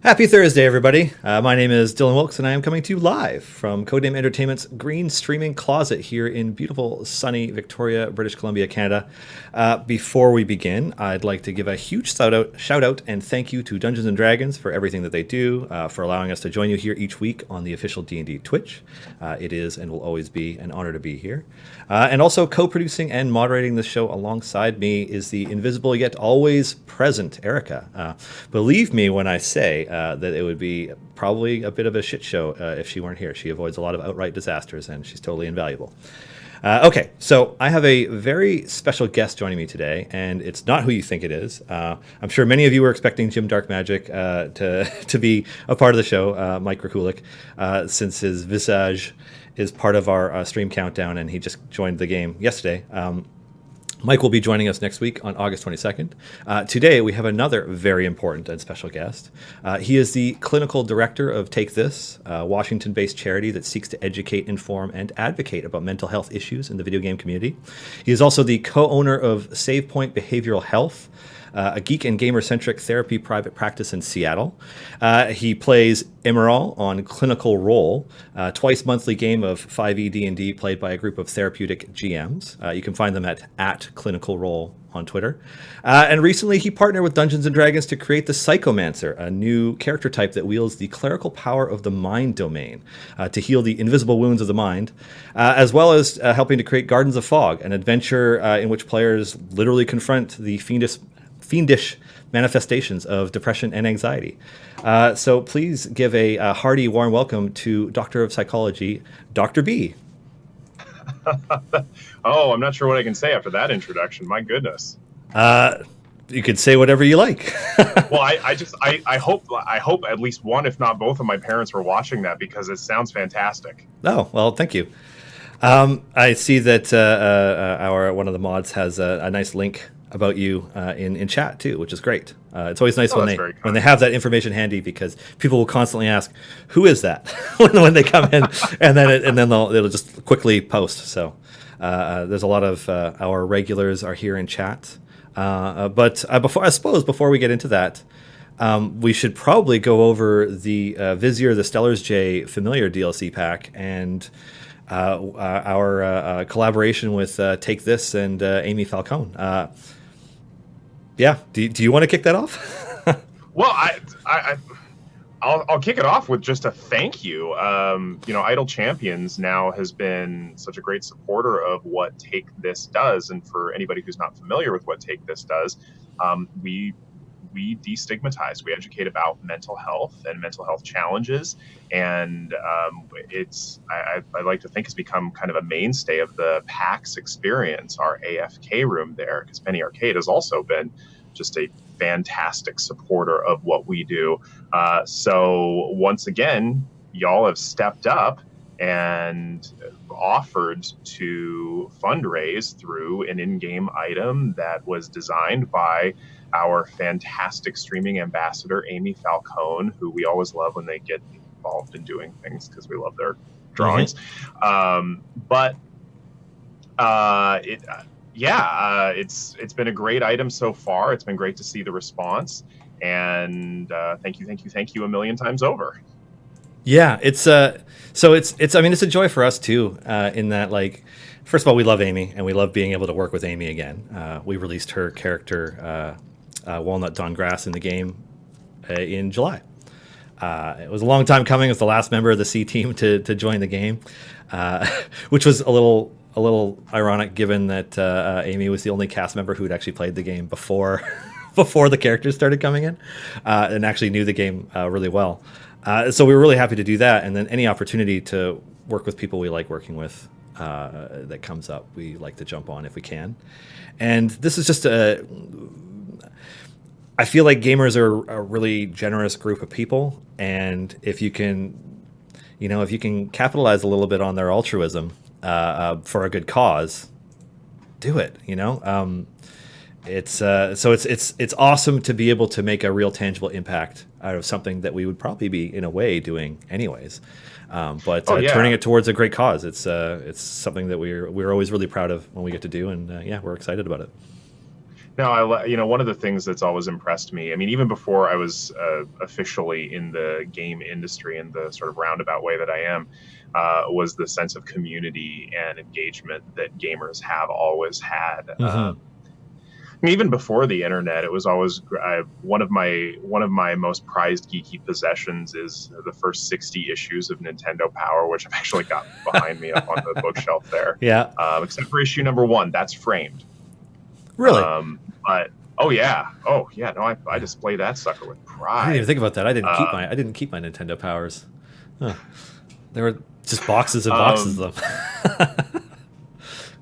Happy Thursday, everybody. My name is Dylan Wilkes, and I am coming to you live from Codename Entertainment's green streaming closet here in beautiful, sunny Victoria, British Columbia, Canada. Before we begin, I'd like to give a huge shout out, and thank you to Dungeons & Dragons for everything that they do, for allowing us to join you here each week on the official D&D Twitch. It is and will always be an honor to be here. And also co-producing and moderating this show alongside me is the invisible yet always present Erica. Believe me when I say that it would be probably a bit of a shit show if she weren't here. She avoids a lot of outright disasters, and she's totally invaluable. Okay, so I have a very special guest joining me today, and it's not who you think it is. I'm sure many of you were expecting Jim Dark Magic to be a part of the show, Mike Rakulik, since his visage is part of our stream countdown, and he just joined the game yesterday. Mike will be joining us next week on August 22nd. Today, we have another very important and special guest. He is the clinical director of Take This, a Washington-based charity that seeks to educate, inform, and advocate about mental health issues in the video game community. He is also the co-owner of SavePoint Behavioral Health, a geek and gamer-centric therapy private practice in Seattle. He plays Emerald on Clinical Role, a twice-monthly game of 5e D&D played by a group of therapeutic GMs. You can find them at Clinical Role on Twitter. And recently, he partnered with Dungeons & Dragons to create the Psychomancer, a new character type that wields the clerical power of the mind domain to heal the invisible wounds of the mind, as well as helping to create Gardens of Fog, an adventure in which players literally confront the fiendish manifestations of depression and anxiety. So please give a hearty, warm welcome to Doctor of Psychology, Dr. B. Oh, I'm not sure what I can say after that introduction. My goodness. You could say whatever you like. Well, I hope at least one, if not both, of my parents were watching that because it sounds fantastic. Oh, well, thank you. I see that one of the mods has a nice link about you in chat too, which is great. It's always nice when they have that information handy, because people will constantly ask, "Who is that?" when they come in, and then it'll just quickly post. So there's a lot of our regulars are here in chat. But before we get into that, we should probably go over the Vizier the Stellar's J familiar DLC pack and our collaboration with Take This and Amy Falcone. Yeah, do you want to kick that off? Well, I'll kick it off with just a thank you. Idle Champions now has been such a great supporter of what Take This does, and for anybody who's not familiar with what Take This does, we destigmatize, we educate about mental health and mental health challenges, and I like to think has become kind of a mainstay of the PAX experience, our AFK room there, because Penny Arcade has also been just a fantastic supporter of what we do. So once again, y'all have stepped up and offered to fundraise through an in-game item that was designed by our fantastic streaming ambassador, Amy Falcone, who we always love when they get involved in doing things because we love their drawings. It's been a great item so far. It's been great to see the response, and thank you a million times over. Yeah, it's I mean, it's a joy for us too, in that, like, first of all, we love Amy and we love being able to work with Amy again. We released her character Walnut Dawn Grass in the game in July. It was a long time coming. It was the last member of the C team to join the game, which was a little ironic given that Amy was the only cast member who had actually played the game before the characters started coming in, and actually knew the game really well. So we were really happy to do that, and then any opportunity to work with people we like working with that comes up, we like to jump on if we can. And this is just I feel like gamers are a really generous group of people, and if you can capitalize a little bit on their altruism for a good cause, do it. It's awesome to be able to make a real tangible impact out of something that we would probably be, in a way, doing anyways. Turning it towards a great cause, it's something that we're always really proud of when we get to do, and we're excited about it. No, one of the things that's always impressed me, I mean, even before I was officially in the game industry in the sort of roundabout way that I am, was the sense of community and engagement that gamers have always had. Hmm. And even before the internet, it was always one of my most prized geeky possessions is the first 60 issues of Nintendo Power, which I've actually got behind me up on the bookshelf there. Yeah. Except for issue number one, that's framed. Really? But oh yeah, no, I display that sucker with I didn't even pride. think about that. Um, I didn't keep my Nintendo Powers. Huh. There were just boxes and boxes um, of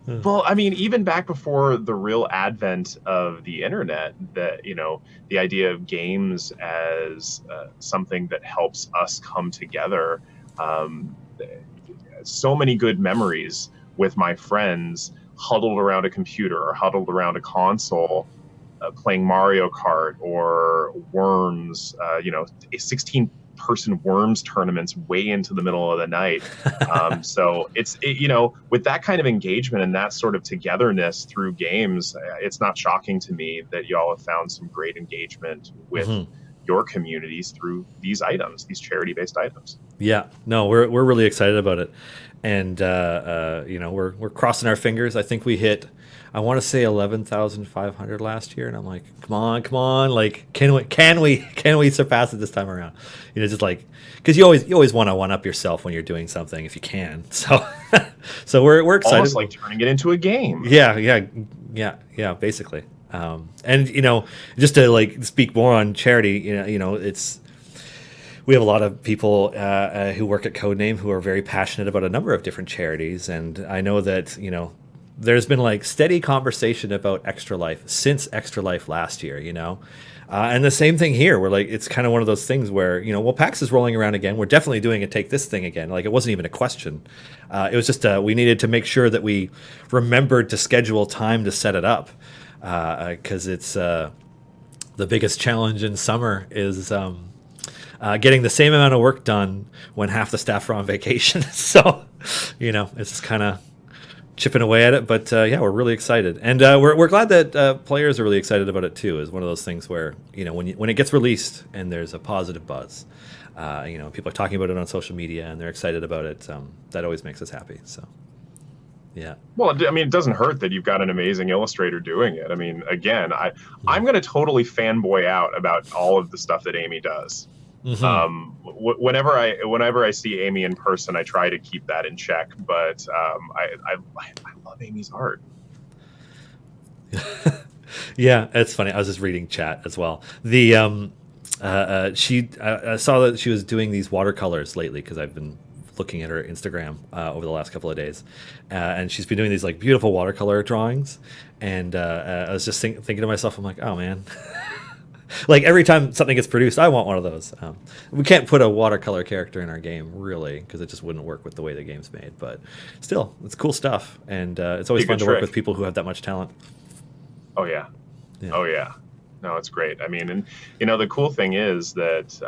them. well, I mean, even back before the real advent of the internet, that the idea of games as something that helps us come together. Um, so many good memories with my friends huddled around a computer or huddled around a console playing Mario Kart or Worms, 16-person Worms tournaments way into the middle of the night. So with that kind of engagement and that sort of togetherness through games, it's not shocking to me that y'all have found some great engagement with Hmm. your communities through these items, these charity-based items. Yeah, no, we're really excited about it, and we're crossing our fingers. I think we hit, I want to say 11,500 last year, and I'm like, come on, like can we surpass it this time around? Just like because you always want to one up yourself when you're doing something if you can. So so we're excited. Almost like turning it into a game. Yeah, basically. And just to like speak more on charity, it's we have a lot of people who work at Codename who are very passionate about a number of different charities, and I know that there's been like steady conversation about Extra Life since Extra Life last year. And the same thing here. We're like, it's kind of one of those things where well, PAX is rolling around again. We're definitely doing a Take This thing again. Like it wasn't even a question. It was just we needed to make sure that we remembered to schedule time to set it up because it's the biggest challenge in summer is. Getting the same amount of work done when half the staff are on vacation. So, it's just kind of chipping away at it. But yeah, we're really excited, and we're glad that players are really excited about it too. Is one of those things where when it gets released and there's a positive buzz, people are talking about it on social media and they're excited about it. That always makes us happy. So, yeah. Well, I mean, it doesn't hurt that you've got an amazing illustrator doing it. I mean, again, I'm going to totally fanboy out about all of the stuff that Amy does. Mm-hmm. Whenever I see Amy in person, I try to keep that in check. But I love Amy's art. Yeah, it's funny. I was just reading chat as well. The I saw that she was doing these watercolors lately because I've been looking at her Instagram over the last couple of days, and she's been doing these like beautiful watercolor drawings. And I was just thinking to myself, I'm like, oh man, like every time something gets produced, I want one of those. We can't put a watercolor character in our game really because it just wouldn't work with the way the game's made. But still, it's cool stuff, and it's always fun to work with people who have that much talent. Oh yeah. Yeah. Oh yeah. No, it's great. I mean, and the cool thing is that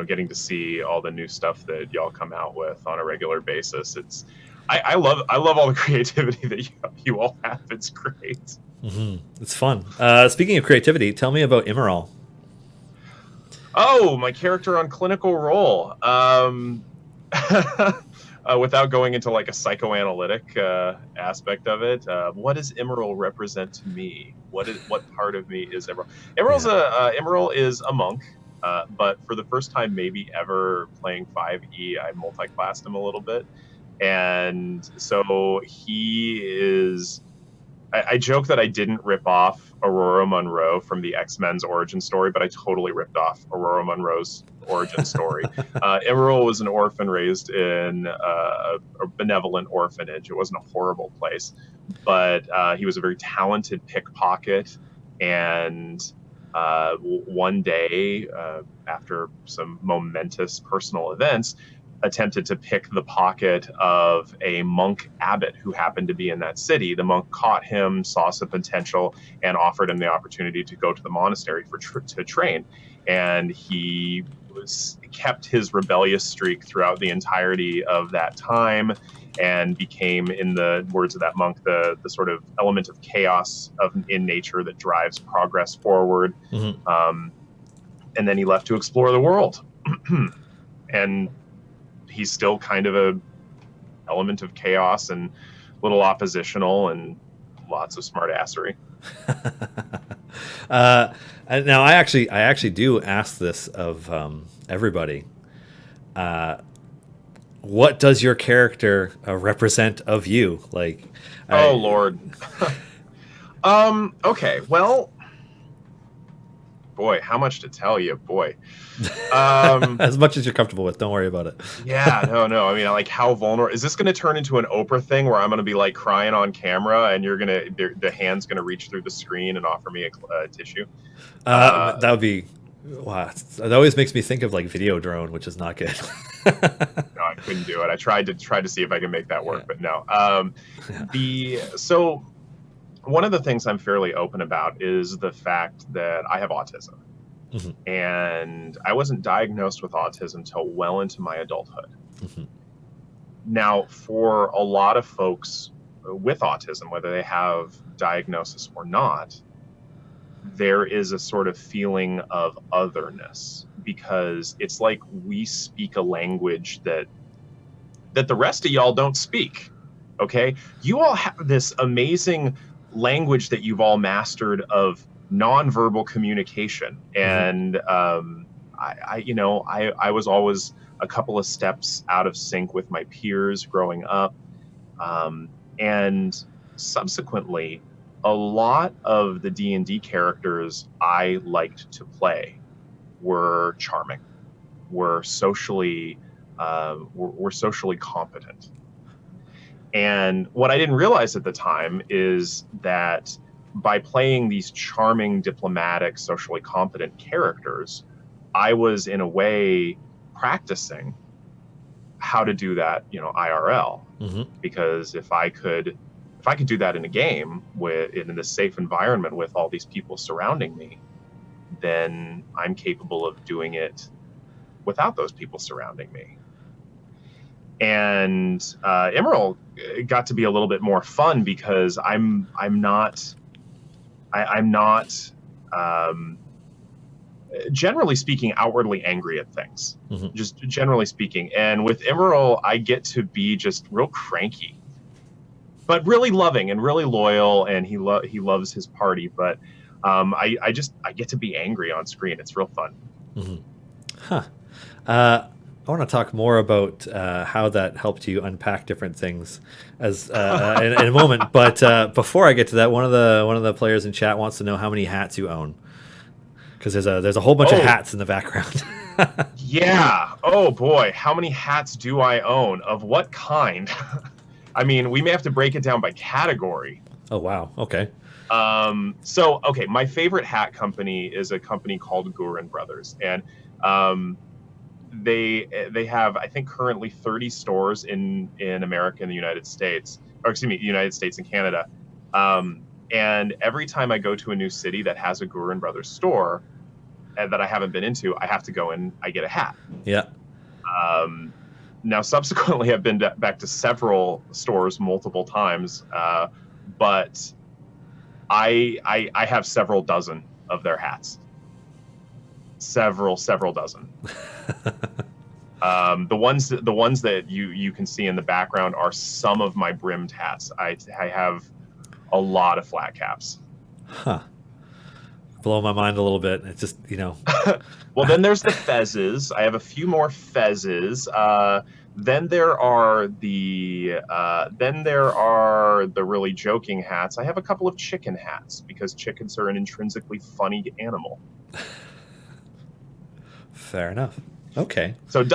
getting to see all the new stuff that y'all come out with on a regular basis. I love all the creativity that you all have. It's great. Mm-hmm. It's fun. Speaking of creativity, tell me about Immoral. Oh, my character on Clinical Role. Without going into like a psychoanalytic aspect of it, what does Emerald represent to me? What part of me is Emerald? Emerald is a monk, but for the first time maybe ever playing 5e, I multi-classed him a little bit, and so he is. I joke that I didn't rip off Aurora Monroe from the X-Men's origin story, but I totally ripped off Aurora Monroe's origin story. Emerald was an orphan raised in a benevolent orphanage. It wasn't a horrible place, but he was a very talented pickpocket. And one day, after some momentous personal events, attempted to pick the pocket of a monk abbot who happened to be in that city. The monk caught him, saw some potential, and offered him the opportunity to go to the monastery to train. And he kept his rebellious streak throughout the entirety of that time. and became, in the words of that monk, the sort of element of chaos in nature that drives progress forward. And then he left to explore the world. And he's still kind of a element of chaos and a little oppositional and lots of smart assery. Now I actually do ask this of everybody. What does your character represent of you? Like, oh Lord. Okay, well, boy, how much to tell you, boy. As much as you're comfortable with, don't worry about it. Yeah, no. I mean, like, how vulnerable is this going to turn into an Oprah thing where I'm going to be like crying on camera and the hand's going to reach through the screen and offer me a tissue? That would be, wow. That always makes me think of like Video Drone, which is not good. No, I couldn't do it. I tried to see if I can make that work, but no. So one of the things I'm fairly open about is the fact that I have autism. And I wasn't diagnosed with autism till well into my adulthood. Now, for a lot of folks with autism, whether they have diagnosis or not, there is a sort of feeling of otherness, because it's like we speak a language that the rest of y'all don't speak. Okay? You all have this amazing language that you've all mastered of nonverbal communication. And I was always a couple of steps out of sync with my peers growing up. And subsequently, a lot of the D&D characters I liked to play were charming, were socially competent. And what I didn't realize at the time is that by playing these charming, diplomatic, socially competent characters, I was in a way practicing how to do that, IRL. Because if I could do that in a game in a safe environment with all these people surrounding me, then I'm capable of doing it without those people surrounding me. And Emerald got to be a little bit more fun because I'm not generally speaking outwardly angry at things, just generally speaking. And with Emerald, I get to be just real cranky, but really loving and really loyal, and he loves his party. But I get to be angry on screen. It's real fun. I want to talk more about how that helped you unpack different things as in a moment. But before I get to that, one of the players in chat wants to know how many hats you own, because there's a whole bunch of hats in the background. Yeah. Oh boy, how many hats do I own? Of what kind? I mean, we may have to break it down by category. Oh wow. Okay. Okay, my favorite hat company is a company called Guren Brothers, and they have, I think, currently 30 stores in America and the United States, or excuse me, United States and Canada. And every time I go to a new city that has a Guren Brothers store that I haven't been into, I have to go and I get a hat. Yeah. Now, subsequently, I've been back to several stores multiple times, but I have several dozen of their hats. Several dozen. The ones that you can see in the background are some of my brimmed hats. I have a lot of flat caps. Blow my mind a little bit. It's just, Well, then there's the fezzes. I have a few more fezzes. Then there are the really joking hats. I have a couple of chicken hats because chickens are an intrinsically funny animal. Fair enough. Okay. So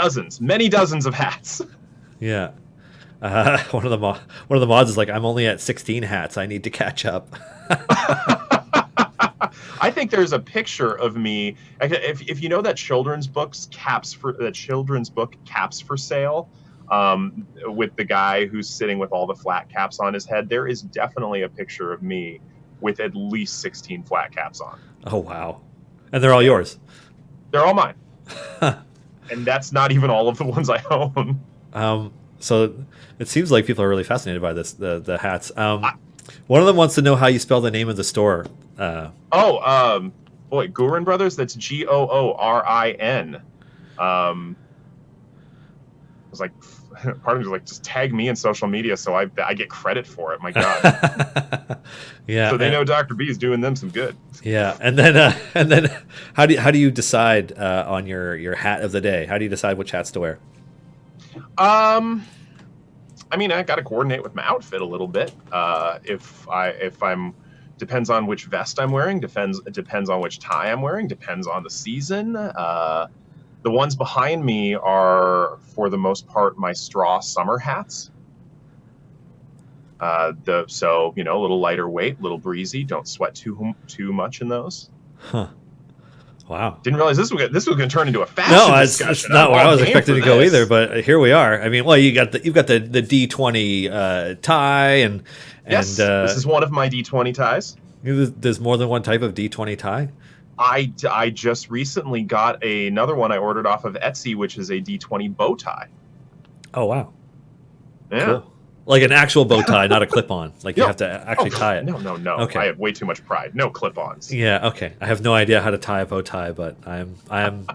many dozens of hats. Yeah. One of the mods is like, I'm only at 16 hats. I need to catch up. I think there's a picture of me. If you know that children's book Caps for Sale, with the guy who's sitting with all the flat caps on his head, there is definitely a picture of me with at least 16 flat caps on. Oh wow! And they're all yours. They're all mine. And that's not even all of the ones I own. So it seems like people are really fascinated by the hats. I, One of them wants to know how you spell the name of the store. oh, boy, Guren Brothers. That's Goorin. I was like, part of me was like, just tag me in social media so I get credit for it. My God. Yeah, So they know Dr. B is doing them some good. yeah, and then how do you decide on your hat of the day? How do you decide which hats to wear? Um, I mean, I got to coordinate with my outfit a little bit. If I'm depends on which vest I'm wearing, depends on which tie I'm wearing, depends on the season. The ones behind me are, for the most part, my straw summer hats. So a little lighter weight, a little breezy. Don't sweat too much in those. Huh. Wow. Didn't realize this was going to turn into a No, fashion it's discussion. not I'm what I all was game expecting for to go either, this. but here we are. I mean, well, you've got the D20 tie, and Yes, this is one of my D20 ties. there's more than one type of D20 tie. I just recently got another one I ordered off of Etsy, which is a D20 bow tie. Oh wow, Yeah. cool. Like an actual bow tie, not a clip-on. Like you No. have to actually tie it. No. Okay. I have way too much pride. No clip-ons. Yeah. Okay. I have no idea how to tie a bow tie, but I am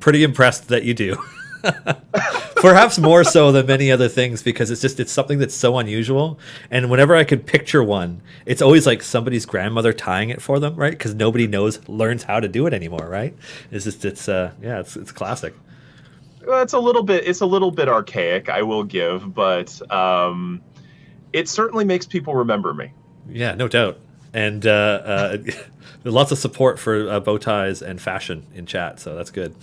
pretty impressed that you do. Perhaps more so than many other things because it's something that's so unusual. And whenever I could picture one, it's always like somebody's grandmother tying it for them, right? Because nobody learns how to do it anymore, right? It's classic. Well, it's a little bit archaic, I will give, but it certainly makes people remember me. Yeah, no doubt. And lots of support for bow ties and fashion in chat, so that's good.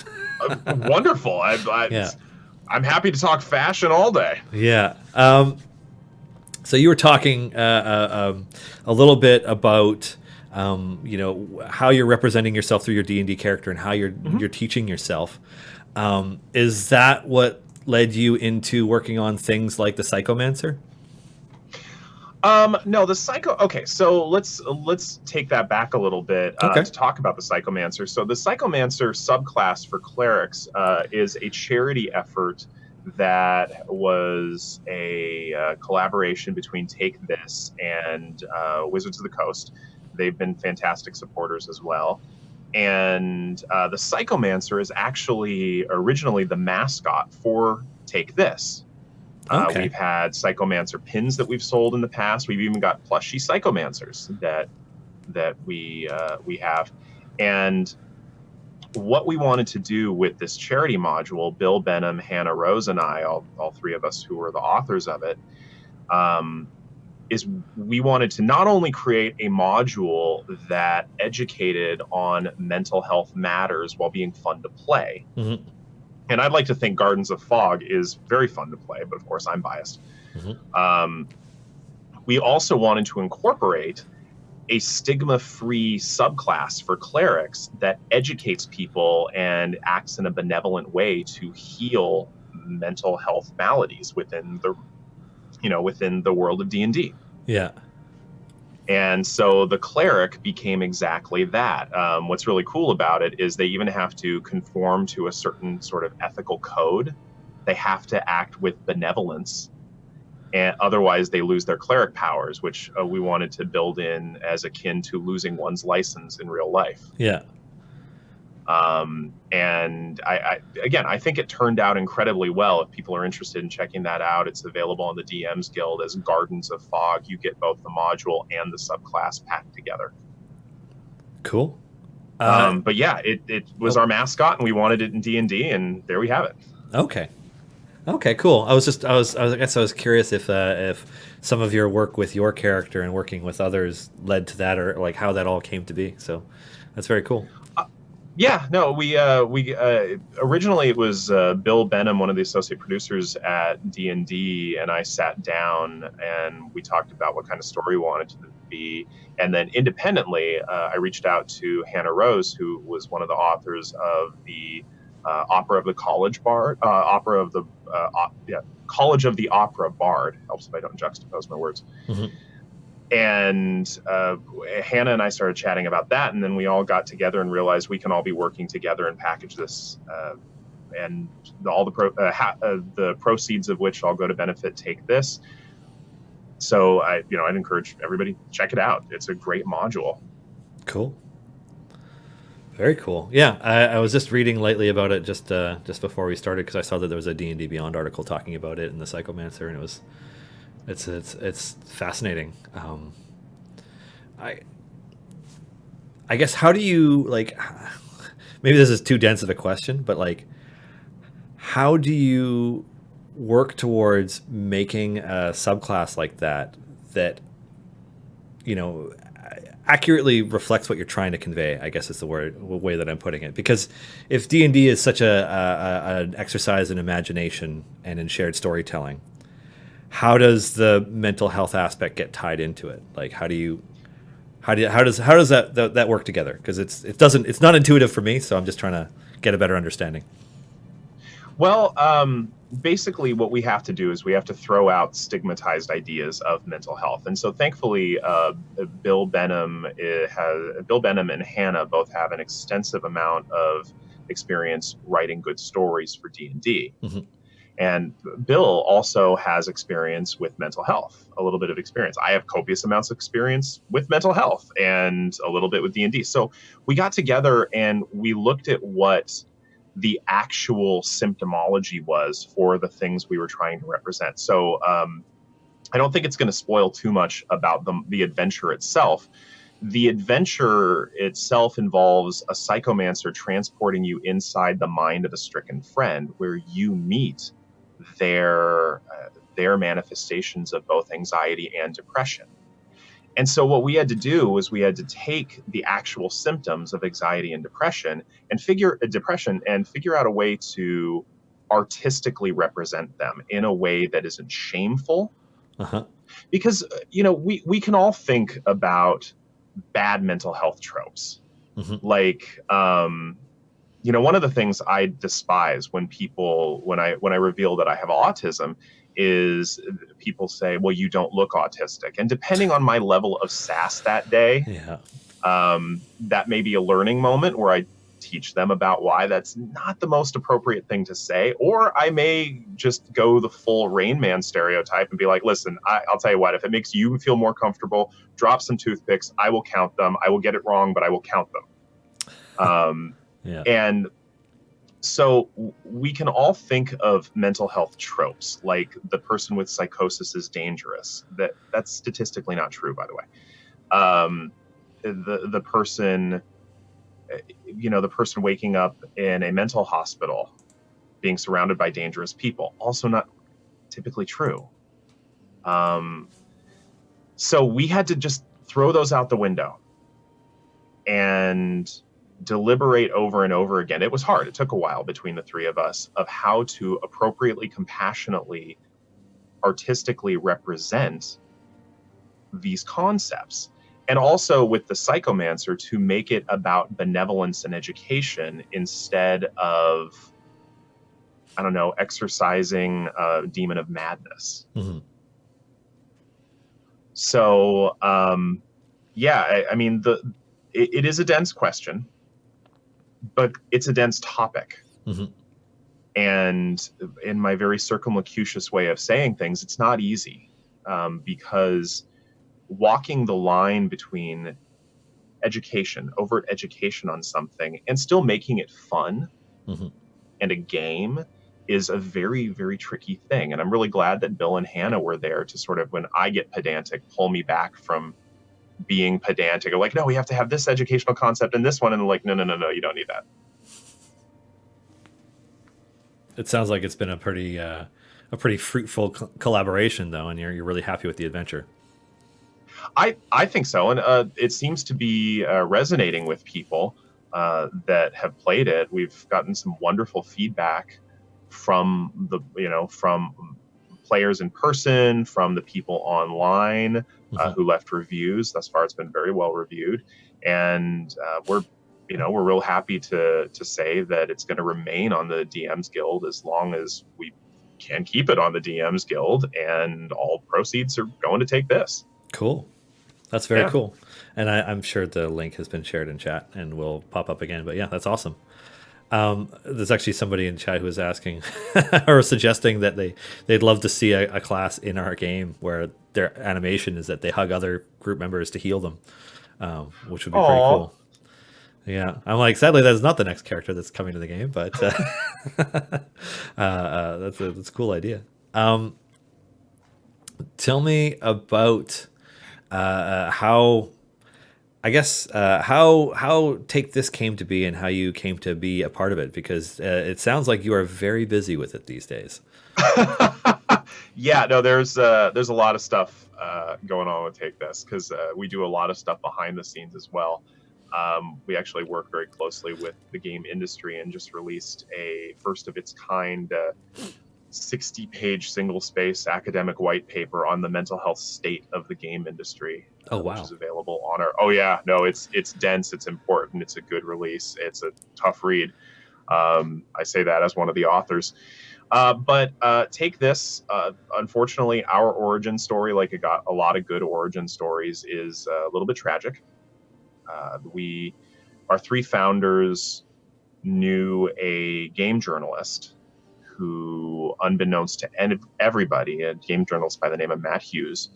Wonderful. Yeah. I'm happy to talk fashion all day. Yeah. So you were talking a little bit about how you're representing yourself through your D&D character and how you're teaching yourself. Is that what led you into working on things like the Psychomancer? No, the psycho. Okay, so let's take that back a little bit Okay. to talk about the Psychomancer. So the Psychomancer subclass for clerics is a charity effort that was a collaboration between Take This and Wizards of the Coast. They've been fantastic supporters as well. And the Psychomancer is actually originally the mascot for Take This. Okay. We've had Psychomancer pins that we've sold in the past. We've even got plushy Psychomancers that we have. And what we wanted to do with this charity module, Bill Benham, Hannah Rose, and I, all three of us who were the authors of it, is we wanted to not only create a module that educated on mental health matters while being fun to play. Mm-hmm. And I'd like to think Gardens of Fog is very fun to play, but of course I'm biased. Mm-hmm. We also wanted to incorporate a stigma-free subclass for clerics that educates people and acts in a benevolent way to heal mental health maladies within the world of D&D. Yeah. And so the cleric became exactly that. What's really cool about it is they even have to conform to a certain sort of ethical code. They have to act with benevolence, and otherwise they lose their cleric powers, which we wanted to build in as akin to losing one's license in real life. Yeah. And I think it turned out incredibly well. If people are interested in checking that out, it's available on the DMs Guild as Gardens of Fog. You get both the module and the subclass packed together. Cool. But yeah, it was our mascot, and we wanted it in D&D, and there we have it. Okay. Okay, cool. I guess I was curious if some of your work with your character and working with others led to that, or like how that all came to be. So that's very cool. Yeah, no, we originally it was Bill Benham, one of the associate producers at D&D, and I sat down and we talked about what kind of story we wanted to be. And then independently, I reached out to Hannah Rose, who was one of the authors of the Opera of the College Bard, College of the Opera Bard. Helps if I don't juxtapose my words. Mm-hmm. And Hannah and I started chatting about that, and then we all got together and realized we can all be working together and package this and the proceeds of which all go to benefit take this. So I'd encourage everybody to check it out. It's a great module. Cool. Very cool. Yeah, I was just reading lately about it just before we started because I saw that there was a D&D Beyond article talking about it in the Psychomancer, and it's fascinating. I I guess how do you like? Maybe this is too dense of a question, but like, how do you work towards making a subclass like that you know accurately reflects what you're trying to convey, I guess is the way that I'm putting it. Because if D&D is such an exercise in imagination and in shared storytelling, how does the mental health aspect get tied into it? Like, how does that work together? Because it's not intuitive for me, so I'm just trying to get a better understanding. Well, basically, what we have to do is we have to throw out stigmatized ideas of mental health, and so thankfully, Bill Benham and Hannah both have an extensive amount of experience writing good stories for D&D. Mm-hmm. And Bill also has experience with mental health, a little bit of experience. I have copious amounts of experience with mental health and a little bit with D&D. So we got together and we looked at what the actual symptomology was for the things we were trying to represent. So I don't think it's going to spoil too much about the adventure itself. The adventure itself involves a psychomancer transporting you inside the mind of a stricken friend, where you meet their manifestations of both anxiety and depression. And so what we had to do was we had to take the actual symptoms of anxiety and depression and figure out a way to artistically represent them in a way that isn't shameful. Uh-huh. Because we can all think about bad mental health tropes. Mm-hmm. Like one of the things I despise when I reveal that I have autism is people say, well, you don't look autistic. And depending on my level of sass that day, Yeah. that may be a learning moment where I teach them about why that's not the most appropriate thing to say. Or I may just go the full Rain Man stereotype and be like, listen, I'll tell you what, if it makes you feel more comfortable, drop some toothpicks. I will count them. I will get it wrong, but I will count them. Yeah. And so we can all think of mental health tropes, like the person with psychosis is dangerous. That's statistically not true, by the way. The person, the person waking up in a mental hospital, being surrounded by dangerous people, also not typically true. So we had to just throw those out the window and deliberate over and over again. It was hard. It took a while between the three of us of how to appropriately, compassionately, artistically represent these concepts. And also with the Psychomancer to make it about benevolence and education instead of, I don't know, exercising a demon of madness. Mm-hmm. So, I mean, it is a dense question, but it's a dense topic. Mm-hmm. And in my very circumlocucious way of saying things, it's not easy because walking the line between education, overt education on something, and still making it fun mm-hmm. and a game is a very, very tricky thing. And I'm really glad that Bill and Hannah were there to sort of, when I get pedantic, pull me back from being pedantic. Or like, no, we have to have this educational concept and this one. And they're like, no, you don't need that. It sounds like it's been a pretty fruitful collaboration, though, and you're really happy with the adventure. I think so, and it seems to be resonating with people that have played it. We've gotten some wonderful feedback from from players in person, from the people online who left reviews. Thus far, it's been very well reviewed, and we're real happy to say that it's going to remain on the DMs Guild as long as we can keep it on the DMs Guild, and all proceeds are going to take this. Cool. That's very cool. And I'm sure the link has been shared in chat and will pop up again. But yeah, that's awesome. There's actually somebody in chat who was asking or suggesting that they'd love to see a class in our game where their animation is that they hug other group members to heal them, which would be pretty Aw. cool. Yeah, I'm like, sadly, that's not the next character that's coming to the game, but that's a cool idea. Tell me about how how Take This came to be and how you came to be a part of it, because it sounds like you are very busy with it these days. Yeah, no, there's a lot of stuff going on with Take This because we do a lot of stuff behind the scenes as well. We actually work very closely with the game industry and just released a first of its kind 60-page single space academic white paper on the mental health state of the game industry, Oh which is wow. available on our. Oh yeah, no, it's dense, it's important, it's a good release, it's a tough read. I say that as one of the authors. But Take This. Unfortunately, our origin story, like it got a lot of good origin stories, is a little bit tragic. Our three founders knew a game journalist who, unbeknownst to everybody, a game journalist by the name of Matt Hughes,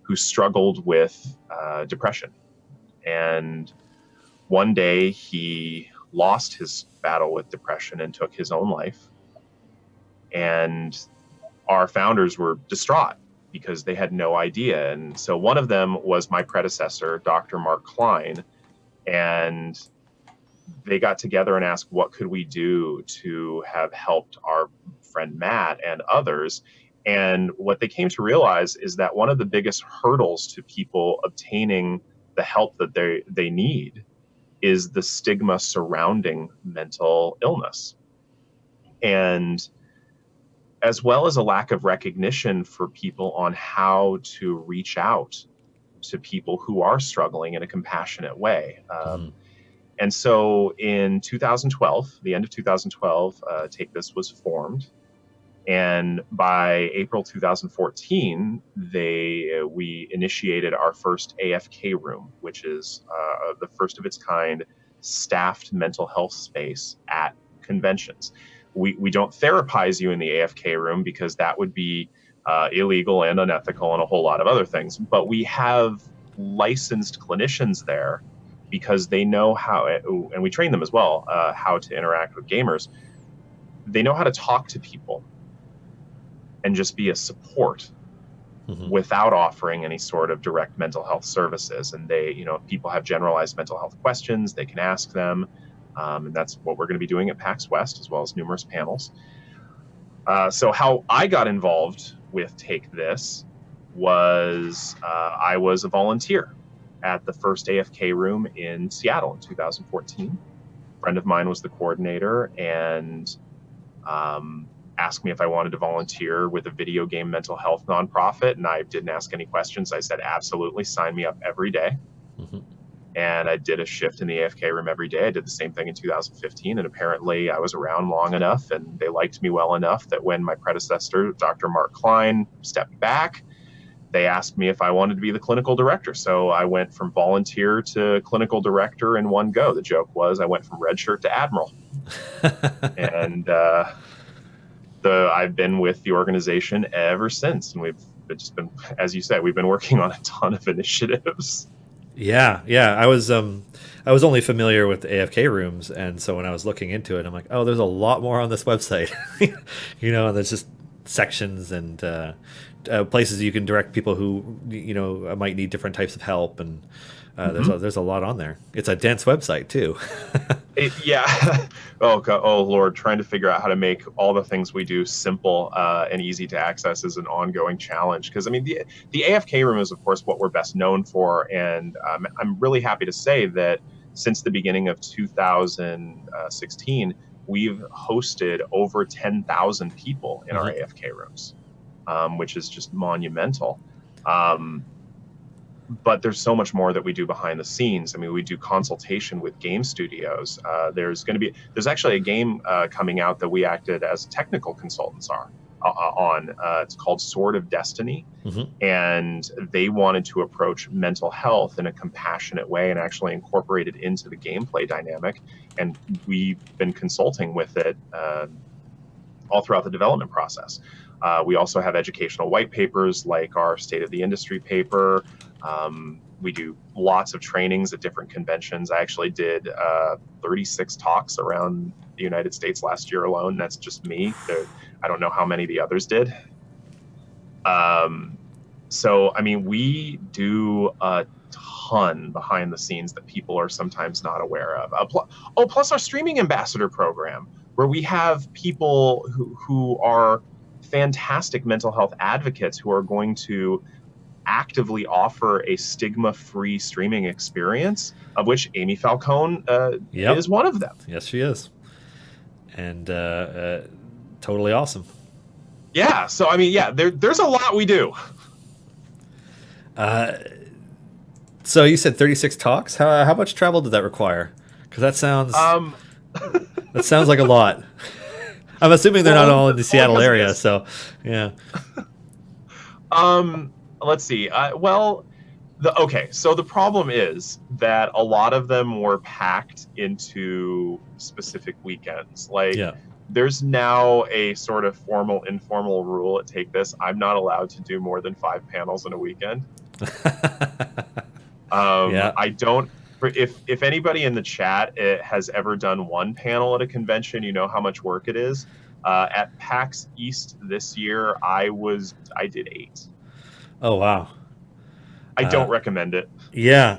who struggled with depression. And one day he lost his battle with depression and took his own life. And our founders were distraught because they had no idea. And so one of them was my predecessor, Dr. Mark Klein, and they got together and asked, what could we do to have helped our friend Matt and others? And what they came to realize is that one of the biggest hurdles to people obtaining the help that they need is the stigma surrounding mental illness. And as well as a lack of recognition for people on how to reach out to people who are struggling in a compassionate way. Hmm. And so in 2012, the end of 2012, Take This was formed. And by April 2014, we initiated our first AFK Room, which is the first of its kind staffed mental health space at conventions. We don't therapize you in the AFK Room because that would be illegal and unethical and a whole lot of other things. But we have licensed clinicians there because they know how, and we train them as well, how to interact with gamers. They know how to talk to people and just be a support Hmm. without offering any sort of direct mental health services. And if people have generalized mental health questions, they can ask them. And that's what we're going to be doing at PAX West, as well as numerous panels. So how I got involved with Take This was I was a volunteer at the first AFK Room in Seattle in 2014. A friend of mine was the coordinator and asked me if I wanted to volunteer with a video game mental health nonprofit, and I didn't ask any questions. I said, absolutely, sign me up every day. Hmm. And I did a shift in the AFK Room every day. I did the same thing in 2015, and apparently I was around long enough and they liked me well enough that when my predecessor, Dr. Mark Klein, stepped back, they asked me if I wanted to be the clinical director. So I went from volunteer to clinical director in one go. The joke was I went from red shirt to admiral. And I've been with the organization ever since, and we've just been, as you said, we've been working on a ton of initiatives. Yeah, yeah. I was only familiar with AFK rooms, and so when I was looking into it, I'm like, oh, there's a lot more on this website. And there's just sections and places you can direct people who might need different types of help, and Mm-hmm. there's a lot on there. It's a dense website too. Yeah. Oh God. Oh Lord. Trying to figure out how to make all the things we do simple and easy to access is an ongoing challenge. Because I mean, the AFK room is, of course, what we're best known for, and I'm really happy to say that since the beginning of 2016, we've hosted over 10,000 people in our Hmm. AFK rooms, which is just monumental. Um, but there's so much more that we do behind the scenes. I mean, we do consultation with game studios. There's actually a game coming out that we acted as technical consultants are. on. It's called Sword of Destiny. Hmm. And they wanted to approach mental health in a compassionate way and actually incorporate it into the gameplay dynamic. And we've been consulting with it all throughout the development process. We also have educational white papers like our State of the Industry paper. We do lots of trainings at different conventions. I actually did 36 talks around the United States last year alone. That's just me. I don't know how many the others did. So, I mean, we do a ton behind the scenes that people are sometimes not aware of. Plus our streaming ambassador program, where we have people who are fantastic mental health advocates who are going to actively offer a stigma-free streaming experience, of which Amy Falcone Yep. is one of them. Yes, she is. And totally awesome. Yeah, so I mean, yeah, there's a lot we do. So you said 36 talks. How much travel did that require? Because Um, that sounds like a lot. I'm assuming they're not well, all in the Seattle because of area. this. So yeah. Let's see. Okay, so the problem is that a lot of them were packed into specific weekends. Like, Yeah. there's now a sort of formal, informal rule at Take This. I'm not allowed to do more than 5 panels in a weekend. Yeah. I don't. If anybody in the chat has ever done one panel at a convention, you know how much work it is. At PAX East this year, I did 8. Oh wow. I don't recommend it. Yeah.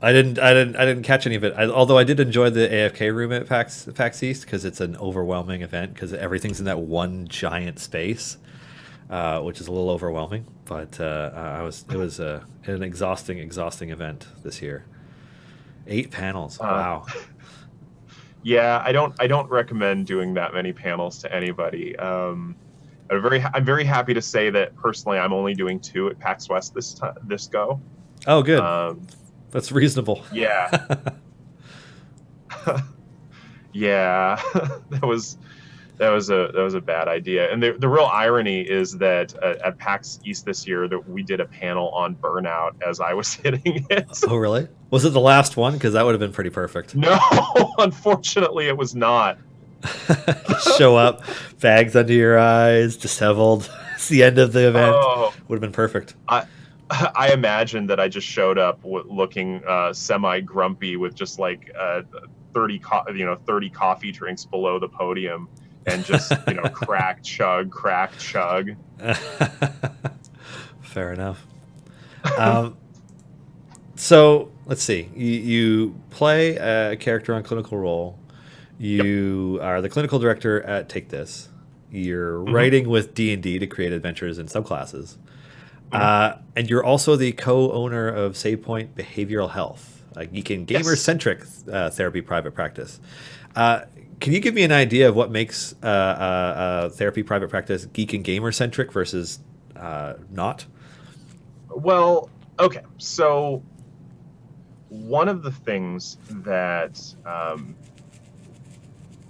I didn't catch any of it. Although I did enjoy the AFK room at PAX East because it's an overwhelming event because everything's in that one giant space, which is a little overwhelming. But it was an exhausting event this year. 8 panels. Uh, Wow. yeah, I don't recommend doing that many panels to anybody. I'm very happy to say that personally, I'm only doing 2 at PAX West this go. Oh, good. Um, That's reasonable. yeah, yeah, that was a bad idea. And the real irony is that at PAX East this year that we did a panel on burnout as I was hitting it. Oh, really? Was it the last one? Because that would have been pretty perfect. No, unfortunately, it was not. Just show up, bags under your eyes, disheveled. It's the end of the event. Oh, Would have been perfect. I imagine that I just showed up looking semi grumpy with just like 30 coffee drinks below the podium and just crack chug. Fair enough. So let's see. You play a character on Clinical Role. You are the clinical director at Take This. You're writing with D&D to create adventures and subclasses. And you're also the co-owner of SavePoint Behavioral Health, a geek and gamer-centric therapy private practice. Can you give me an idea of what makes therapy private practice geek and gamer-centric versus not? Well, okay. So one of the things that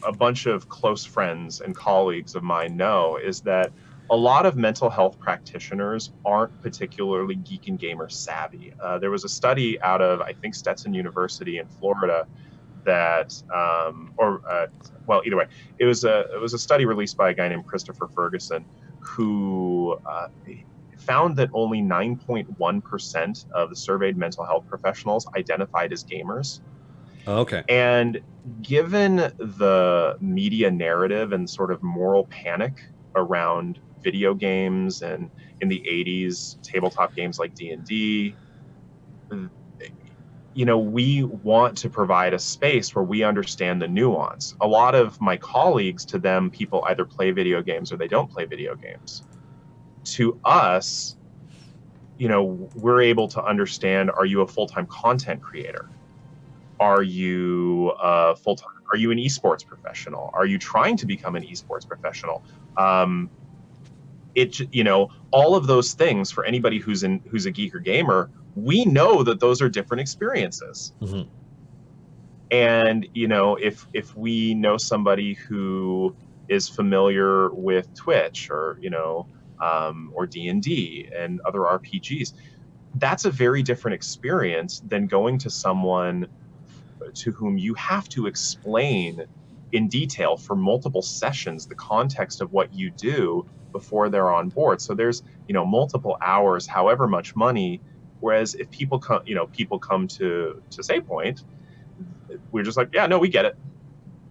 a bunch of close friends and colleagues of mine know is that a lot of mental health practitioners aren't particularly geek and gamer savvy. There was a study out of, I think, Stetson University in Florida that, either way, it was a study released by a guy named Christopher Ferguson who found that only 9.1% of the surveyed mental health professionals identified as gamers. Oh, okay. And given the media narrative and sort of moral panic around video games and in the 80s, tabletop games like D&D, we want to provide a space where we understand the nuance. A lot of my colleagues, to them, people either play video games or they don't play video games. To us, we're able to understand, are you a full-time content creator? Are you full-time? Are you an esports professional? Are you trying to become an esports professional? All of those things for anybody who's a geek or gamer, we know that those are different experiences. And if we know somebody who is familiar with Twitch or D&D and other RPGs. That's a very different experience than going to someone to whom you have to explain in detail for multiple sessions the context of what you do before they're on board. So there's, multiple hours, however much money. Whereas if people come to SafePoint, we're just like, yeah, no, we get it.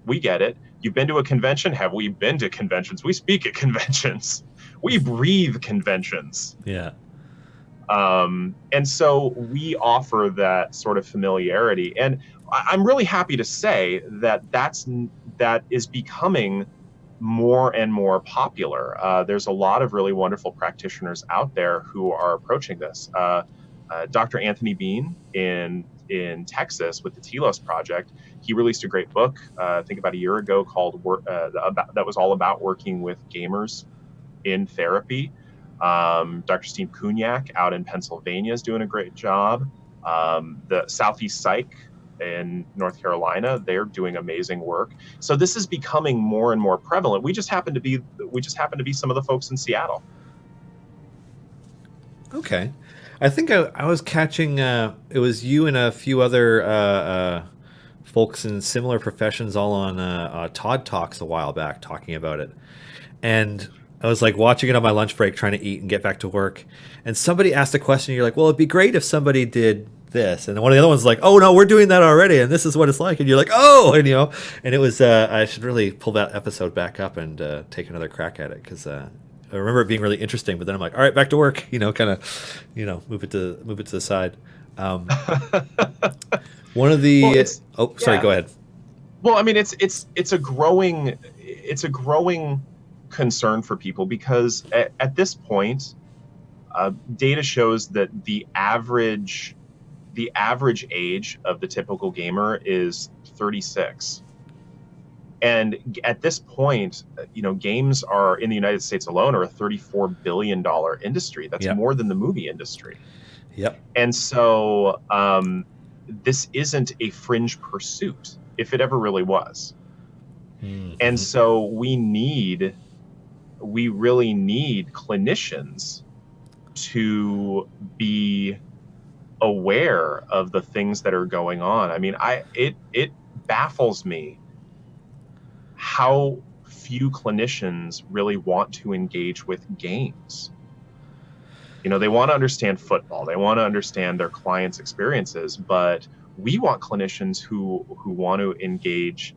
We get it. You've been to a convention? Have we been to conventions? We speak at conventions. We breathe conventions. Yeah. And so we offer that sort of familiarity. And I'm really happy to say that is becoming more and more popular. There's a lot of really wonderful practitioners out there who are approaching this. Dr. Anthony Bean in Texas with the Telos Project, he released a great book, I think about a year ago, called that was all about working with gamers in therapy. Dr. Steve Kunyak out in Pennsylvania is doing a great job. The Southeast Psych in North Carolina, they're doing amazing work. So this is becoming more and more prevalent. We just happen to be some of the folks in Seattle. Okay. I think I was catching, it was you and a few other folks in similar professions all on Todd Talks a while back talking about it. And I was like watching it on my lunch break, trying to eat and get back to work. And somebody asked a question. You're like, well, it'd be great if somebody did this. And then one of the other ones was like, oh, no, we're doing that already. And this is what it's like. And you're like, oh, and it was, I should really pull that episode back up and take another crack at it because I remember it being really interesting. But then I'm like, all right, back to work, kind of, move it to the side. One of the, sorry, yeah. Go ahead. Well, I mean, it's a growing concern for people because at this point, data shows that the average age of the typical gamer is 36. And at this point, games are in the United States alone are a $34 billion industry. That's more than the movie industry. Yep. And so this isn't a fringe pursuit, if it ever really was. Mm-hmm. And so we really need clinicians to be aware of the things that are going on. I mean, it baffles me how few clinicians really want to engage with games. They want to understand football. They want to understand their clients' experiences, but we want clinicians who want to engage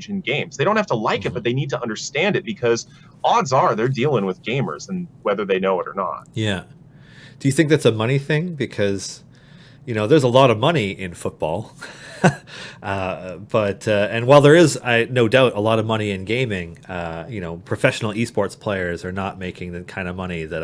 in games. They don't have to like it, but they need to understand it because odds are they're dealing with gamers, and whether they know it or not. Yeah. Do you think that's a money thing? Because there's a lot of money in football, but and while there is, no doubt, a lot of money in gaming, professional esports players are not making the kind of money that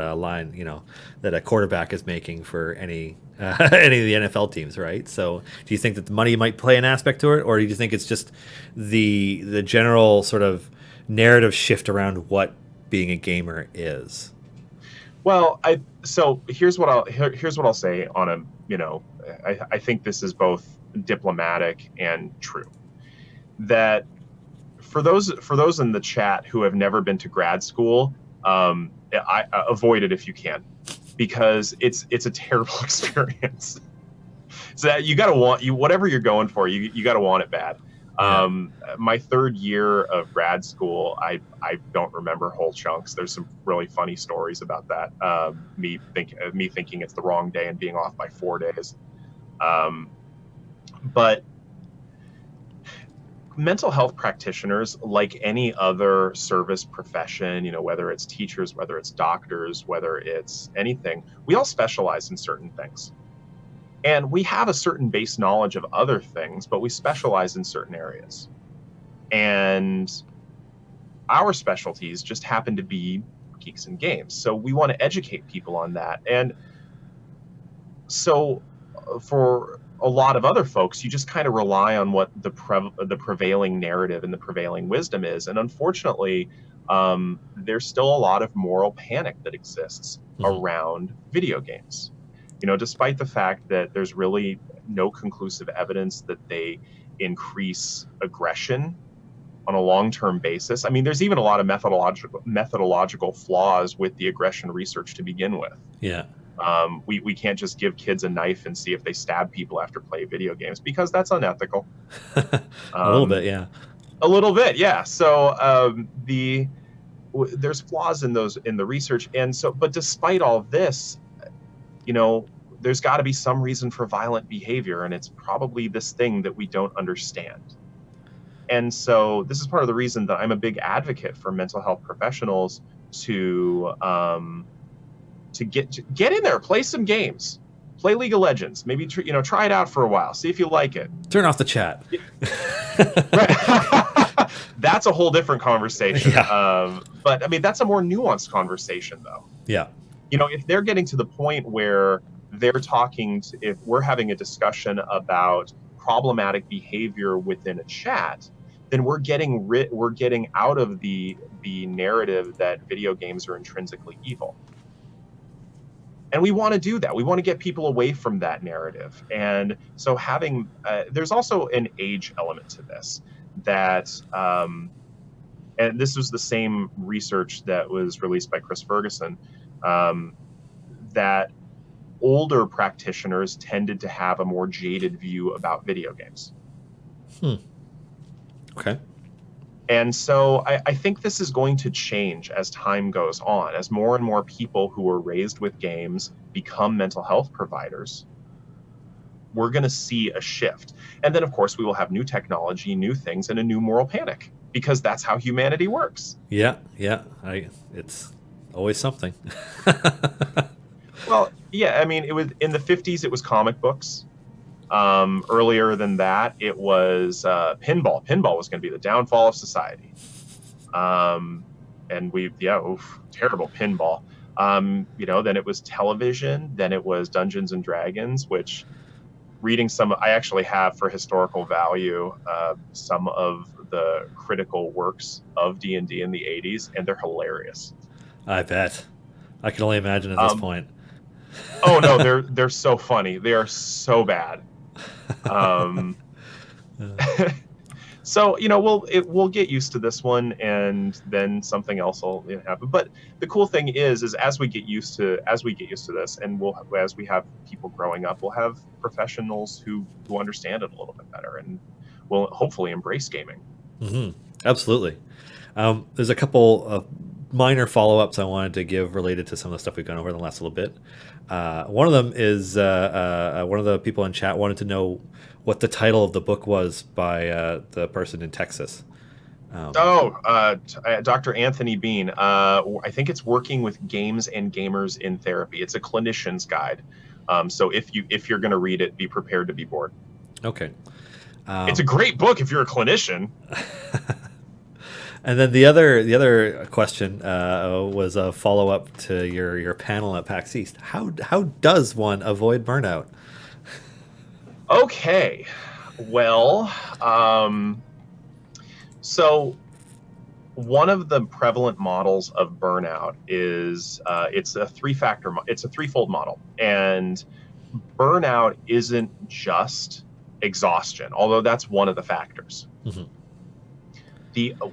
that a quarterback is making for any of the NFL teams, right? So, do you think that the money might play an aspect to it, or do you think it's just the general sort of narrative shift around what being a gamer is? Well, here's what I'll say on a I think this is both diplomatic and true. That for those in the chat who have never been to grad school, I avoid it if you can, because it's a terrible experience. So that you gotta whatever you're going for, you gotta want it bad. Yeah. My third year of grad school, I don't remember whole chunks. There's some really funny stories about that. Me thinking it's the wrong day and being off by 4 days. But mental health practitioners, like any other service profession, whether it's teachers, whether it's doctors, whether it's anything, we all specialize in certain things. And we have a certain base knowledge of other things, but we specialize in certain areas. And our specialties just happen to be geeks and games. So we want to educate people on that. And so for a lot of other folks, you just kind of rely on what the prevailing narrative and the prevailing wisdom is. And unfortunately, there's still a lot of moral panic that exists around video games. Despite the fact that there's really no conclusive evidence that they increase aggression on a long-term basis. I mean, there's even a lot of methodological flaws with the aggression research to begin with. Yeah. We can't just give kids a knife and see if they stab people after play video games, because that's unethical. A little bit, yeah. A little bit, yeah. So there's flaws in the research, and so, but despite all this, there's got to be some reason for violent behavior, and it's probably this thing that we don't understand. And so this is part of the reason that I'm a big advocate for mental health professionals to get in there, play some games, play League of Legends, maybe try it out for a while, see if you like it. Turn off the chat. Right. That's a whole different conversation. Yeah. But I mean, that's a more nuanced conversation, though. Yeah. If they're getting to the point where they're if we're having a discussion about problematic behavior within a chat, then we're getting out of the narrative that video games are intrinsically evil. And we want to do that. We want to get people away from that narrative. And so there's also an age element to this that, and this was the same research that was released by Chris Ferguson, that older practitioners tended to have a more jaded view about video games. Okay. And so I think this is going to change as time goes on, as more and more people who were raised with games become mental health providers. We're going to see a shift. And then, of course, we will have new technology, new things, and a new moral panic, because that's how humanity works. Yeah. It's always something. Well, yeah, I mean, it was in the 50s, it was comic books. Earlier than that, it was pinball. Pinball was going to be the downfall of society. And terrible pinball. Then it was television. Then it was Dungeons and Dragons, which I actually have for historical value some of the critical works of D&D in the 80s, and they're hilarious. I bet. I can only imagine at this point. Oh no, they're so funny. They are so bad. So we'll get used to this one, and then something else will happen. But the cool thing is as we get used to this, and as we have people growing up, we'll have professionals who understand it a little bit better, and will hopefully embrace gaming. Mm-hmm. Absolutely. There's a couple of minor follow-ups I wanted to give related to some of the stuff we've gone over in the last little bit. One of them is one of the people in chat wanted to know what the title of the book was by the person in Texas. Dr. Anthony Bean. I think it's Working with Games and Gamers in Therapy. It's a clinician's guide. So if you're going to read it, be prepared to be bored. Okay. It's a great book if you're a clinician. And then the other question was a follow up to your panel at PAX East. How does one avoid burnout? Okay, well, so one of the prevalent models of burnout is it's a threefold model, and burnout isn't just exhaustion, although that's one of the factors. Mm-hmm.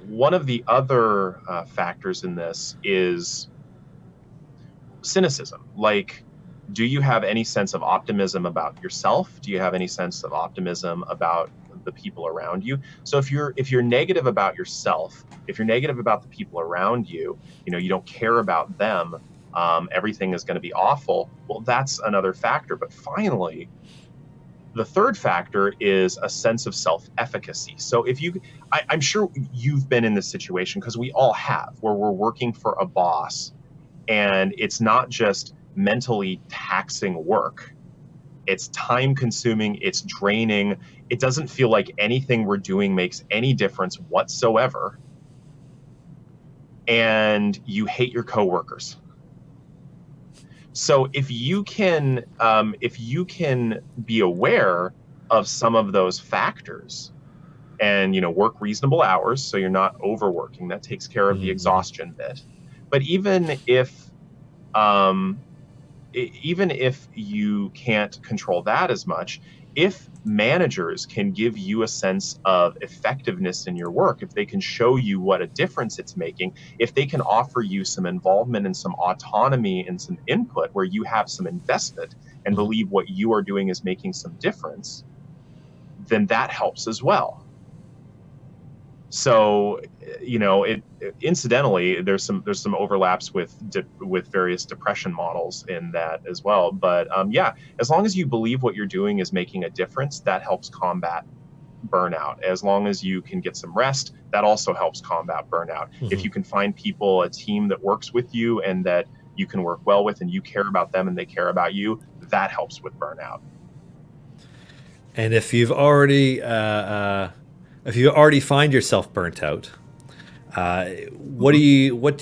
One of the other factors in this is cynicism. Like, do you have any sense of optimism about yourself? Do you have any sense of optimism about the people around you? So if you're negative about yourself, if you're negative about the people around you, you don't care about them, everything is going to be awful. Well, that's another factor. But finally, the third factor is a sense of self-efficacy. So I'm sure you've been in this situation, because we all have, where we're working for a boss, and it's not just mentally taxing work. It's time consuming, it's draining. It doesn't feel like anything we're doing makes any difference whatsoever. And you hate your coworkers. So if you can be aware of some of those factors, and work reasonable hours, so you're not overworking, that takes care of the exhaustion bit. But even if you can't control that as much, if managers can give you a sense of effectiveness in your work, if they can show you what a difference it's making, if they can offer you some involvement and some autonomy and some input where you have some investment and Mhm. believe what you are doing is making some difference, then that helps as well. So, incidentally, there's some overlaps with various depression models in that as well. But yeah, as long as you believe what you're doing is making a difference, that helps combat burnout. As long as you can get some rest, that also helps combat burnout. If Mhm. you can find people, a team that works with you and that you can work well with, and you care about them and they care about you, that helps with burnout. And if you already find yourself burnt out, what do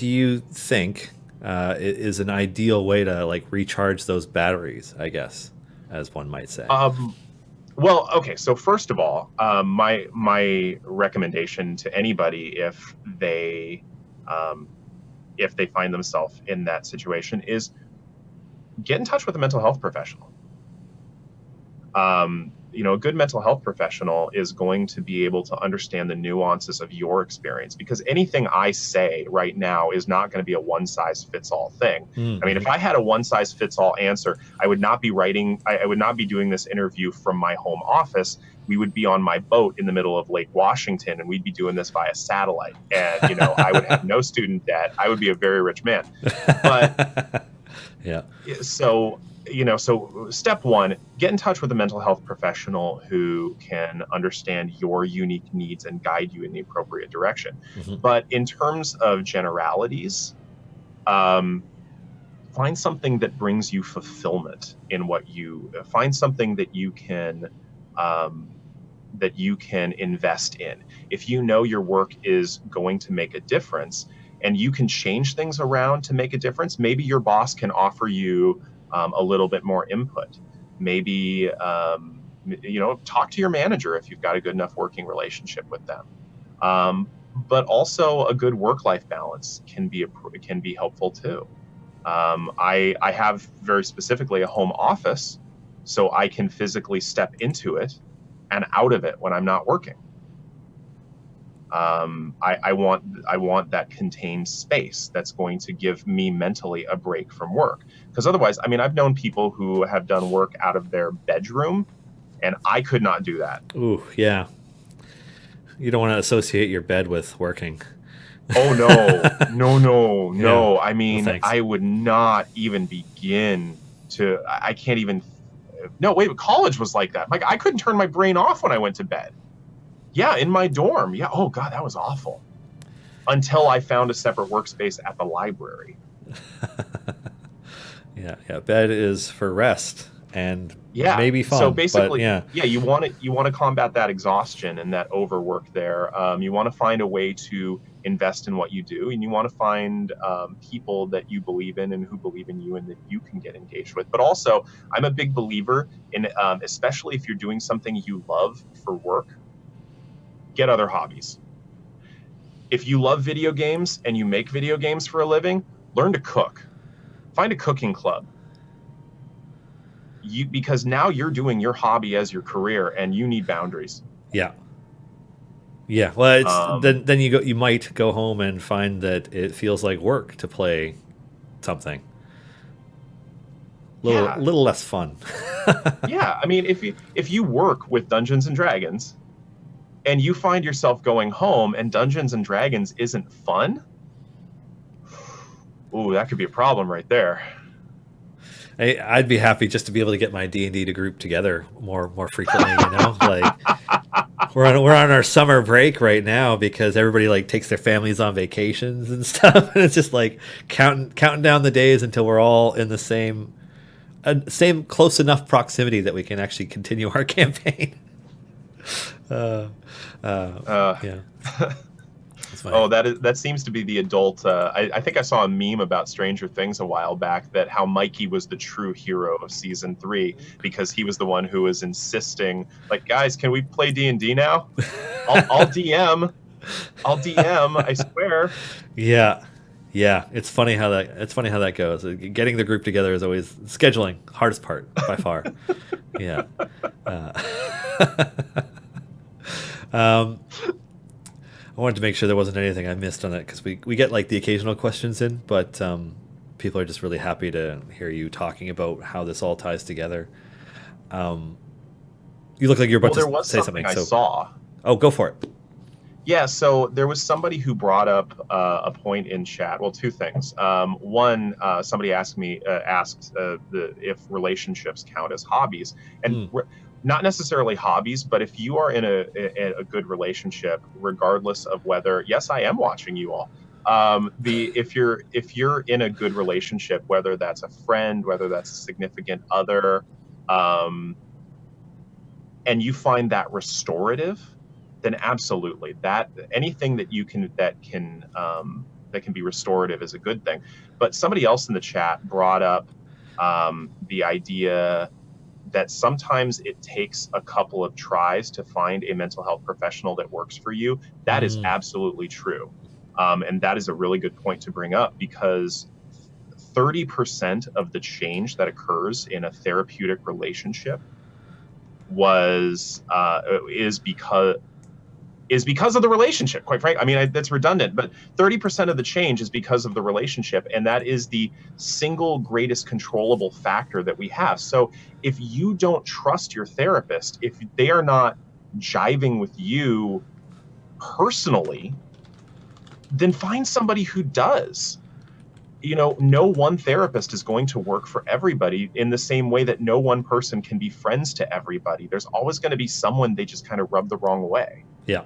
you think is an ideal way to like recharge those batteries? I guess, as one might say. Um, Well, okay. So first of all, my recommendation to anybody um, if they find themselves in that situation is get in touch with a mental health professional. A good mental health professional is going to be able to understand the nuances of your experience, because anything I say right now is not going to be a one size fits all thing. I mean, Mm-hmm. if I had a one size fits all answer, I would not be I would not be doing this interview from my home office. We would be on my boat in the middle of Lake Washington, and we'd be doing this via satellite. And, I would have no student debt. I would be a very rich man. But Yeah. so step one, get in touch with a mental health professional who can understand your unique needs and guide you in the appropriate direction. Mm-hmm. But in terms of generalities, um, find something that brings you fulfillment in what you find something um, that you can invest in. If you know your work is going to make a difference and you can change things around to make a difference, maybe your boss can offer you a little bit more input. Maybe talk to your manager if you've got a good enough working relationship with them. But also, a good work-life balance can be helpful too. I have very specifically a home office, so I can physically step into it and out of it when I'm not working. I want that contained space that's going to give me mentally a break from work. Because otherwise, I mean, I've known people who have done work out of their bedroom, and I could not do that. Ooh, yeah. You don't want to associate your bed with working. Oh no, no, no, Yeah. no. I No mean, thanks. I would not even begin to. I can't even. No, wait. College was like that. Like I couldn't turn my brain off when I went to bed. Yeah, in my dorm. Yeah. Oh God, that was awful. Until I found a separate workspace at the library. Yeah, yeah. Bed is for rest and Yeah. maybe So fun, but basically, yeah. yeah, you want to combat that exhaustion and that overwork there. You want to find a way to invest in what you do, and you want to find people that you believe in and who believe in you and that you can get engaged with. But also, I'm a big believer in, especially if you're doing something you love for work, get other hobbies. If you love video games and you make video games for a living, learn to cook. Find a cooking club. Because now you're doing your hobby as your career, and you need boundaries. Yeah. Yeah. Well, it's Um, then you might go home and find that it feels like work to play something. yeah, Little less fun. yeah. I mean, if you work with Dungeons and Dragons and you find yourself going home and Dungeons and Dragons isn't fun, ooh, that could be a problem right there. I'd be happy just to be able to get my D&D to group together more frequently, you know? Like we're on our summer break right now because everybody like takes their families on vacations and stuff, and it's just like counting down the days until we're all in the same close enough proximity that we can actually continue our campaign. Uh, uh, Uh, yeah, that's oh, funny. that seems to be the adult. I think I saw a meme about Stranger Things a while back that how Mikey was the true hero of season 3 because he was the one who was insisting, like, guys, can we play D&D now? I'll DM. I'll DM. I swear. Yeah, Yeah, it's funny how that goes. Getting the group together is always scheduling, hardest part by far. Yeah. Uh, um, I wanted to make sure there wasn't anything I missed on it because we get like the occasional questions in, but people are just really happy to hear you talking about how this all ties together. Um, you look like you're about Well, to there was say something something, I so saw. oh, go for it. Yeah, so there was somebody who brought up a point in chat. Well, two things. One, somebody asked if relationships count as hobbies, and Mm, not necessarily hobbies, but if you are in a good relationship, regardless of whether, yes, I am watching you all. The if you're in a good relationship, whether that's a friend, whether that's a significant other, um, and you find that restorative, then absolutely that anything that can be restorative is a good thing. But somebody else in the chat brought up the idea that sometimes it takes a couple of tries to find a mental health professional that works for you. That is mm, absolutely true. And that is a really good point to bring up because 30% of the change that occurs in a therapeutic relationship was is because of the relationship. Quite frankly, I mean, that's redundant, but 30% of the change is because of the relationship, and that is the single greatest controllable factor that we have. So if you don't trust your therapist, if they are not jiving with you personally, then find somebody who does. No one therapist is going to work for everybody in the same way that no one person can be friends to everybody. There's always going to be someone they just kind of rub the wrong way. yeah.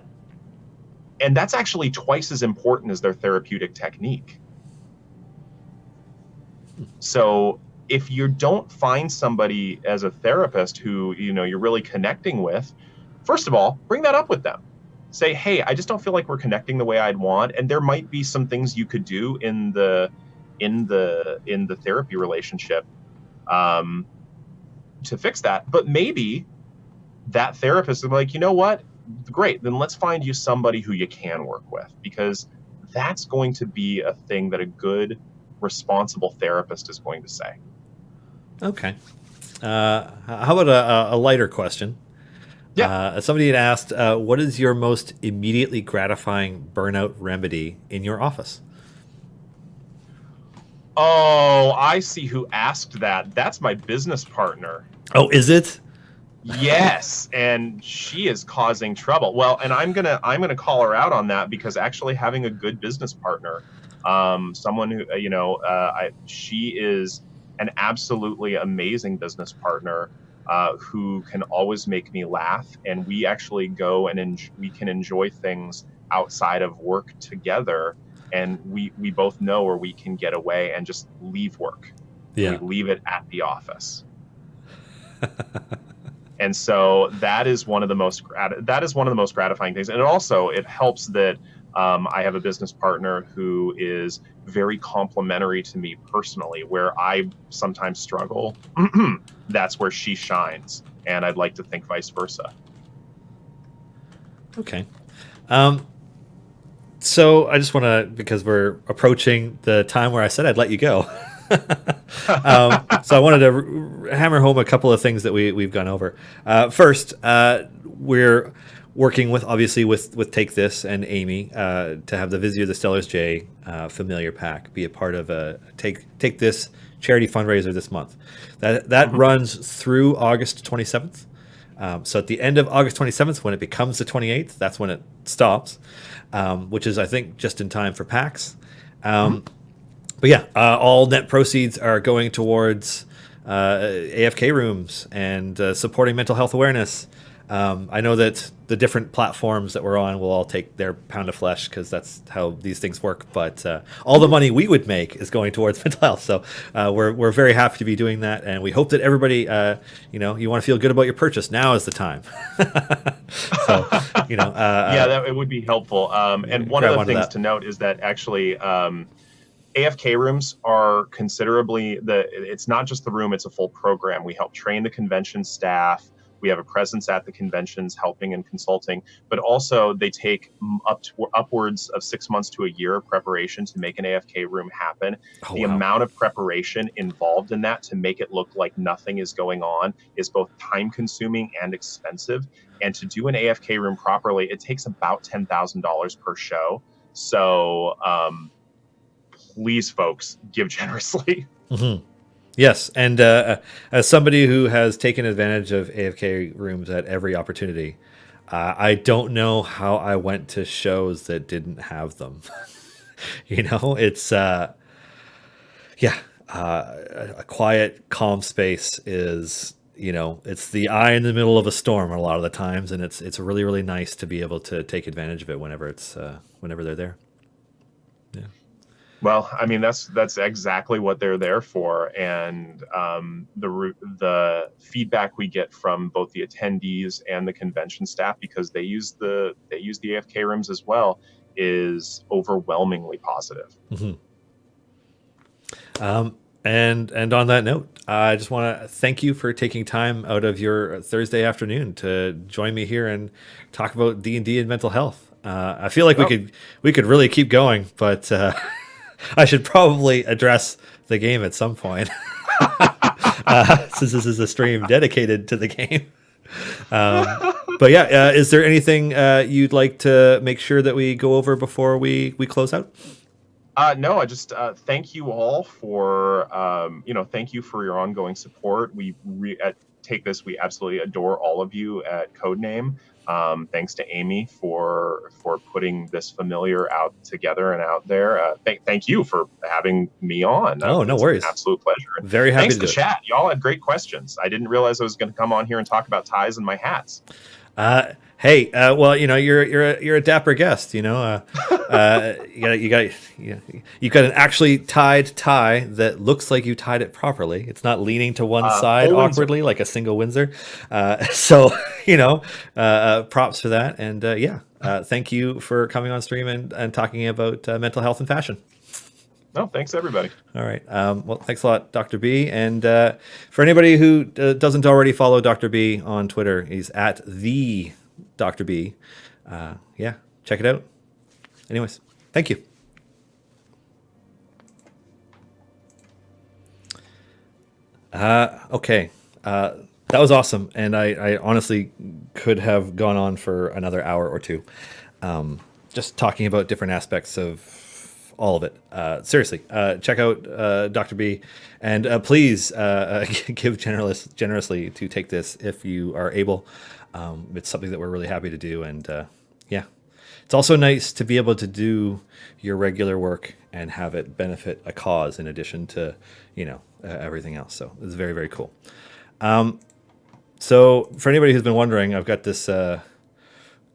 And that's actually twice as important as their therapeutic technique. So if you don't find somebody as a therapist who you're really connecting with, first of all, bring that up with them. Say, hey, I just don't feel like we're connecting the way I'd want, and there might be some things you could do in the therapy relationship um, to fix that. But maybe that therapist is like, you know what? Great, then let's find you somebody who you can work with, because that's going to be a thing that a good, responsible therapist is going to say. Okay. How about a lighter question? Yeah. Somebody had asked, what is your most immediately gratifying burnout remedy in your office? Oh, I see who asked that. That's my business partner. Oh, is it? Yes, and she is causing trouble. Well, and I'm gonna call her out on that because actually having a good business partner, someone who she is an absolutely amazing business partner who can always make me laugh, and we actually go and we can enjoy things outside of work together, and we both know where we can get away and just leave work, and we Yeah. leave it at the office. And so that is one of the most gratifying things. And also it helps that I have a business partner who is very complimentary to me personally, where I sometimes struggle. That's where she shines, and I'd like to think vice versa. Okay. Um, so I just want to, because we're approaching the time where I said I'd let you go. So I wanted to hammer home a couple of things that we've gone over. First, we're working with, obviously, with Take This and Amy to have the Vizier the Stellars J familiar pack be a part of a Take This charity fundraiser this month. That Mhm. runs through August 27th. So at the end of August 27th, when it becomes the 28th, that's when it stops, which is, I think, just in time for PAX. Mhm. But yeah, all net proceeds are going towards AFK rooms and supporting mental health awareness. I know that the different platforms that we're on will all take their pound of flesh because that's how these things work. But all the money we would make is going towards mental health. So we're very happy to be doing that, and we hope that everybody, you want to feel good about your purchase. Now is the time. So, Yeah, that it would be helpful. And one of grab the onto things that. to note is that actually AFK rooms are considerably it's not just the room, it's a full program. We help train the convention staff. We have a presence at the conventions, helping and consulting, but also they take upwards of 6 months to a year of preparation to make an AFK room happen. Oh, The wow. amount of preparation involved in that to make it look like nothing is going on is both time consuming and expensive. And to do an AFK room properly, it takes about $10,000 per show. So please, folks, give generously. Mm-hmm. Yes, and as somebody who has taken advantage of AFK rooms at every opportunity, I don't know how I went to shows that didn't have them. It's yeah, a quiet, calm space is, it's the eye in the middle of a storm a lot of the times, and it's really really nice to be able to take advantage of it whenever they're there. Yeah. Well, I mean that's exactly what they're there for, and the feedback we get from both the attendees and the convention staff, because they use the AFK rooms as well, is overwhelmingly positive. Mm-hmm. And on that note, I just want to thank you for taking time out of your Thursday afternoon to join me here and talk about D&D and mental health. I feel like we could really keep going, but I should probably address the game at some point, since this is a stream dedicated to the game. But yeah, is there anything you'd like to make sure that we go over before we close out? No, I just thank you all for thank you for your ongoing support. At Take This, we absolutely adore all of you at Codename. Thanks to Amy for putting this familiar out together and out there. Thank you for having me on. Oh, no It's worries. an absolute pleasure. And very happy thanks to to do it. chat. Y'all had great questions. I didn't realize I was going to come on here and talk about ties and my hats. Hey, well, you're a dapper guest. You got an actually tied tie that looks like you tied it properly. It's not leaning to one side awkwardly like a single Windsor. So props for that. And thank you for coming on stream and talking about mental health and fashion. No, thanks everybody. All right. Well, thanks a lot, Dr. B. And for anybody who doesn't already follow Dr. B on Twitter, he's at the Dr. B. Yeah, check it out. Anyways, thank you. Okay. That was awesome. And I honestly could have gone on for another hour or two, just talking about different aspects of all of it. Seriously, check out Dr. B, and please give generously to Take This if you are able. It's something that we're really happy to do, and yeah, it's also nice to be able to do your regular work and have it benefit a cause in addition to everything else. So it's very very cool. So for anybody who's been wondering, I've got this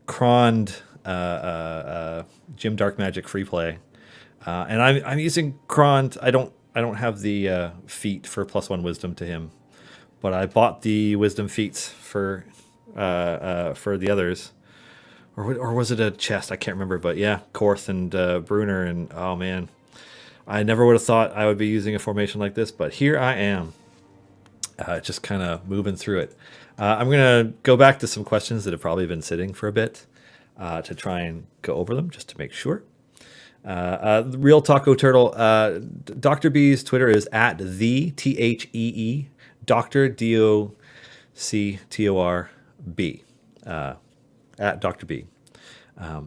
croned Jim Dark Magic free play. And I'm using Krond. I don't have the feat for +1 wisdom to him, but I bought the wisdom feats for the others, or was it a chest? I can't remember. But yeah, Korth and Bruner, and oh man, I never would have thought I would be using a formation like this, but here I am, just kind of moving through it. I'm gonna go back to some questions that have probably been sitting for a bit to try and go over them just to make sure. The Real Taco Turtle, Dr. B's Twitter is at the THEE Dr. DOCTORB, at Dr. B.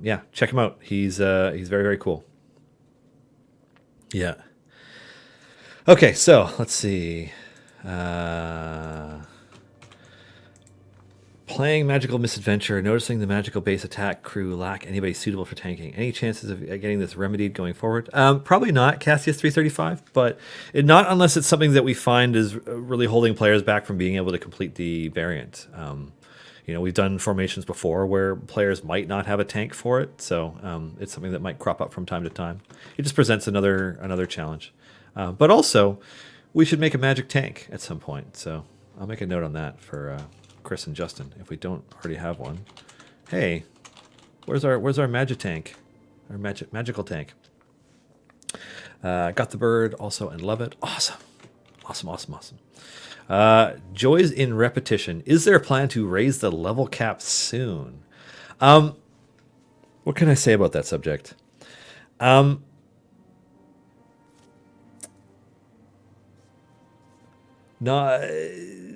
Yeah, check him out. He's very very cool. Yeah. Okay, so let's see. Playing Magical Misadventure, noticing the magical base attack crew lack anybody suitable for tanking. Any chances of getting this remedied going forward? Probably not, Cassius 335, but not unless it's something that we find is really holding players back from being able to complete the variant. We've done formations before where players might not have a tank for it, so it's something that might crop up from time to time. It just presents another challenge. But also, we should make a magic tank at some point, so I'll make a note on that for Chris and Justin if we don't already have one. Hey, where's our magitank, our magical tank? Got the bird also and love it. Awesome. Joys in repetition. Is there a plan to raise the level cap soon? What can I say about that subject? Not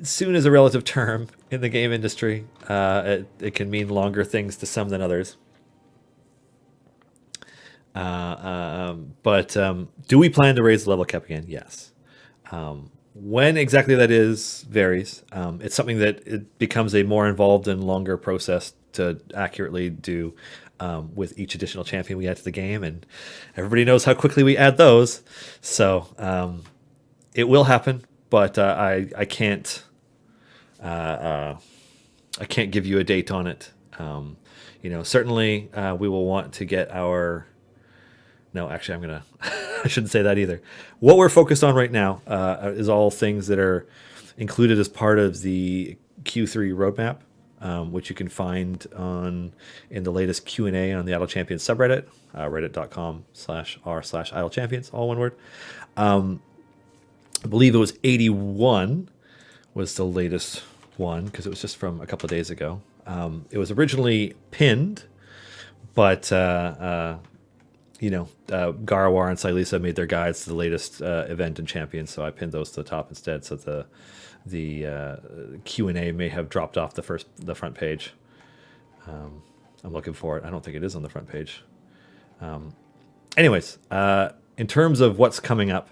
soon is a relative term in the game industry. It can mean longer things to some than others. But do we plan to raise the level cap again? Yes. When exactly that is varies. It's something that it becomes a more involved and longer process to accurately do with each additional champion we add to the game, and everybody knows how quickly we add those. So it will happen, but I can't give you a date on it. Certainly we will want to get our. No, actually, I'm gonna. I shouldn't say that either. What we're focused on right now is all things that are included as part of the Q3 roadmap, which you can find in the latest Q&A on the Idle Champions subreddit, reddit.com/r/idlechampions, all one word. I believe it was 81 was the latest one because it was just from a couple of days ago. It was originally pinned, but Garawar and Silisa made their guides to the latest event and champions, so I pinned those to the top instead. So the Q&A may have dropped off the front page. I'm looking for it. I don't think it is on the front page. Anyways, in terms of what's coming up,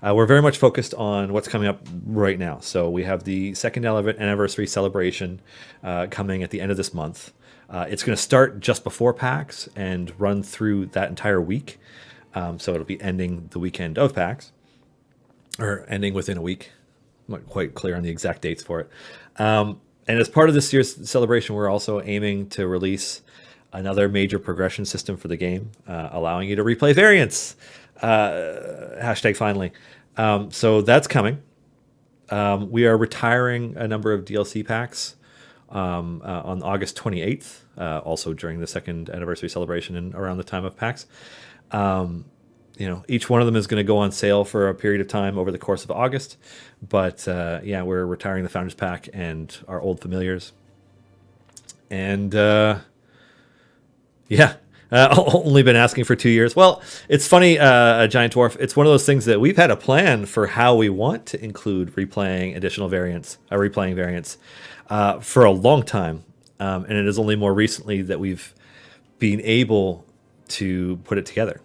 we're very much focused on what's coming up right now. So we have the second anniversary celebration coming at the end of this month. It's going to start just before PAX and run through that entire week. So it'll be ending the weekend of PAX, or ending within a week. I'm not quite clear on the exact dates for it. And as part of this year's celebration, we're also aiming to release another major progression system for the game, allowing you to replay variants. Hashtag finally. So that's coming. We are retiring a number of DLC packs on August 28th, also during the second anniversary celebration and around the time of PAX. Each one of them is going to go on sale for a period of time over the course of August. But we're retiring the Founders Pack and our old familiars. And only been asking for 2 years. Well, it's funny, Giant Dwarf. It's one of those things that we've had a plan for how we want to include replaying variants for a long time. And it is only more recently that we've been able to put it together.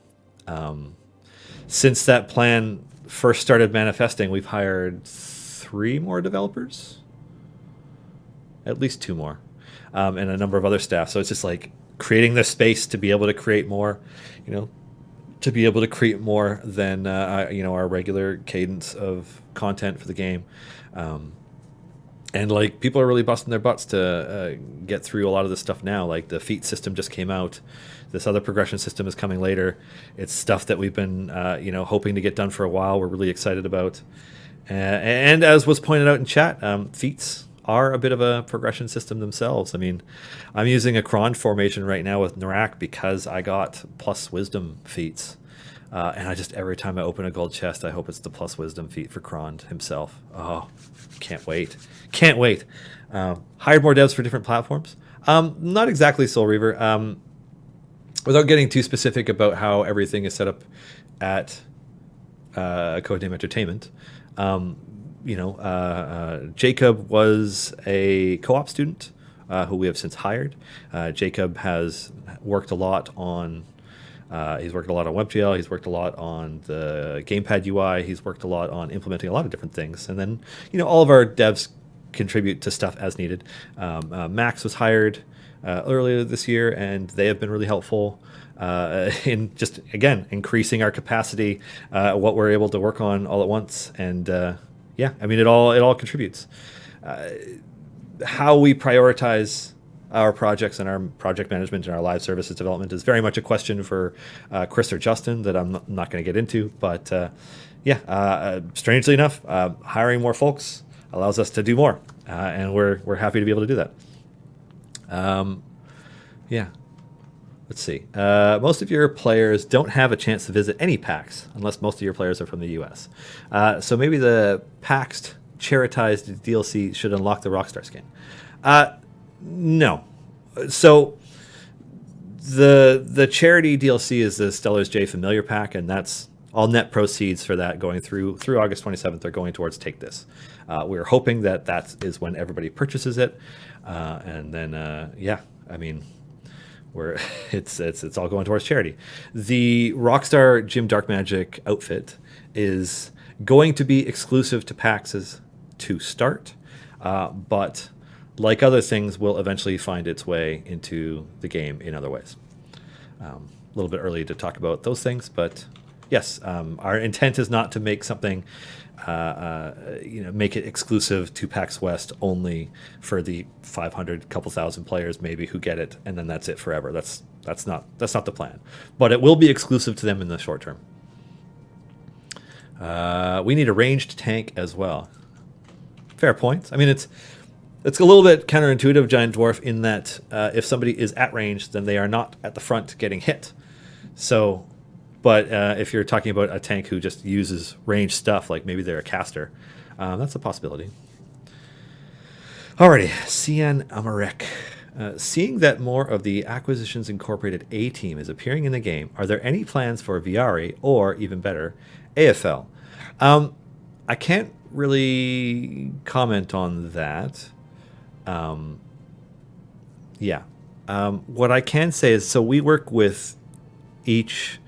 Since that plan first started manifesting, we've hired 3 more developers, at least 2 more, and a number of other staff. So it's just like creating the space to be able to create more, than our regular cadence of content for the game. And like people are really busting their butts to get through a lot of this stuff now. Like the feat system just came out. This other progression system is coming later. It's stuff that we've been hoping to get done for a while. We're really excited about. And as was pointed out in chat, feats are a bit of a progression system themselves. I mean, I'm using a Cron formation right now with Narak because I got plus wisdom feats. And I just, every time I open a gold chest, I hope it's the plus wisdom feat for Cron himself. Oh, can't wait. Can't wait. Hired more devs for different platforms. Not exactly Soul Reaver. Without getting too specific about how everything is set up at Codename Entertainment, Jacob was a co-op student who we have since hired. Jacob has worked a lot on WebGL. He's worked a lot on the gamepad UI. He's worked a lot on implementing a lot of different things. And then, all of our devs contribute to stuff as needed. Max was hired earlier this year, and they have been really helpful in just, again, increasing our capacity, what we're able to work on all at once. And it all contributes. How we prioritize our projects and our project management and our live services development is very much a question for Chris or Justin that I'm not going to get into. But strangely enough, hiring more folks allows us to do more, and we're happy to be able to do that. Let's see. Most of your players don't have a chance to visit any PAX unless most of your players are from the US. So maybe the PAXed charitized DLC should unlock the Rockstar skin. No. So the charity DLC is the Stellar's J Familiar Pack, and that's all net proceeds for that going through August 27th are going towards Take This. We're hoping that is when everybody purchases it, and then I mean, it's all going towards charity. The Rockstar Jim Darkmagic outfit is going to be exclusive to PAXs to start, but like other things, will eventually find its way into the game in other ways. A little bit early to talk about those things, but yes, our intent is not to make something, make it exclusive to PAX West only for the 500 couple thousand players maybe who get it, and then that's it forever. That's not the plan. But it will be exclusive to them in the short term. We need a ranged tank as well. Fair point. I mean, it's a little bit counterintuitive, Giant Dwarf, in that if somebody is at range, then they are not at the front getting hit. So, but if you're talking about a tank who just uses ranged stuff, like maybe they're a caster, that's a possibility. Alrighty, Cian Amarek. Seeing that more of the Acquisitions Incorporated A team is appearing in the game, are there any plans for Viari or, even better, AFL? I can't really comment on that. What I can say is, so we work with each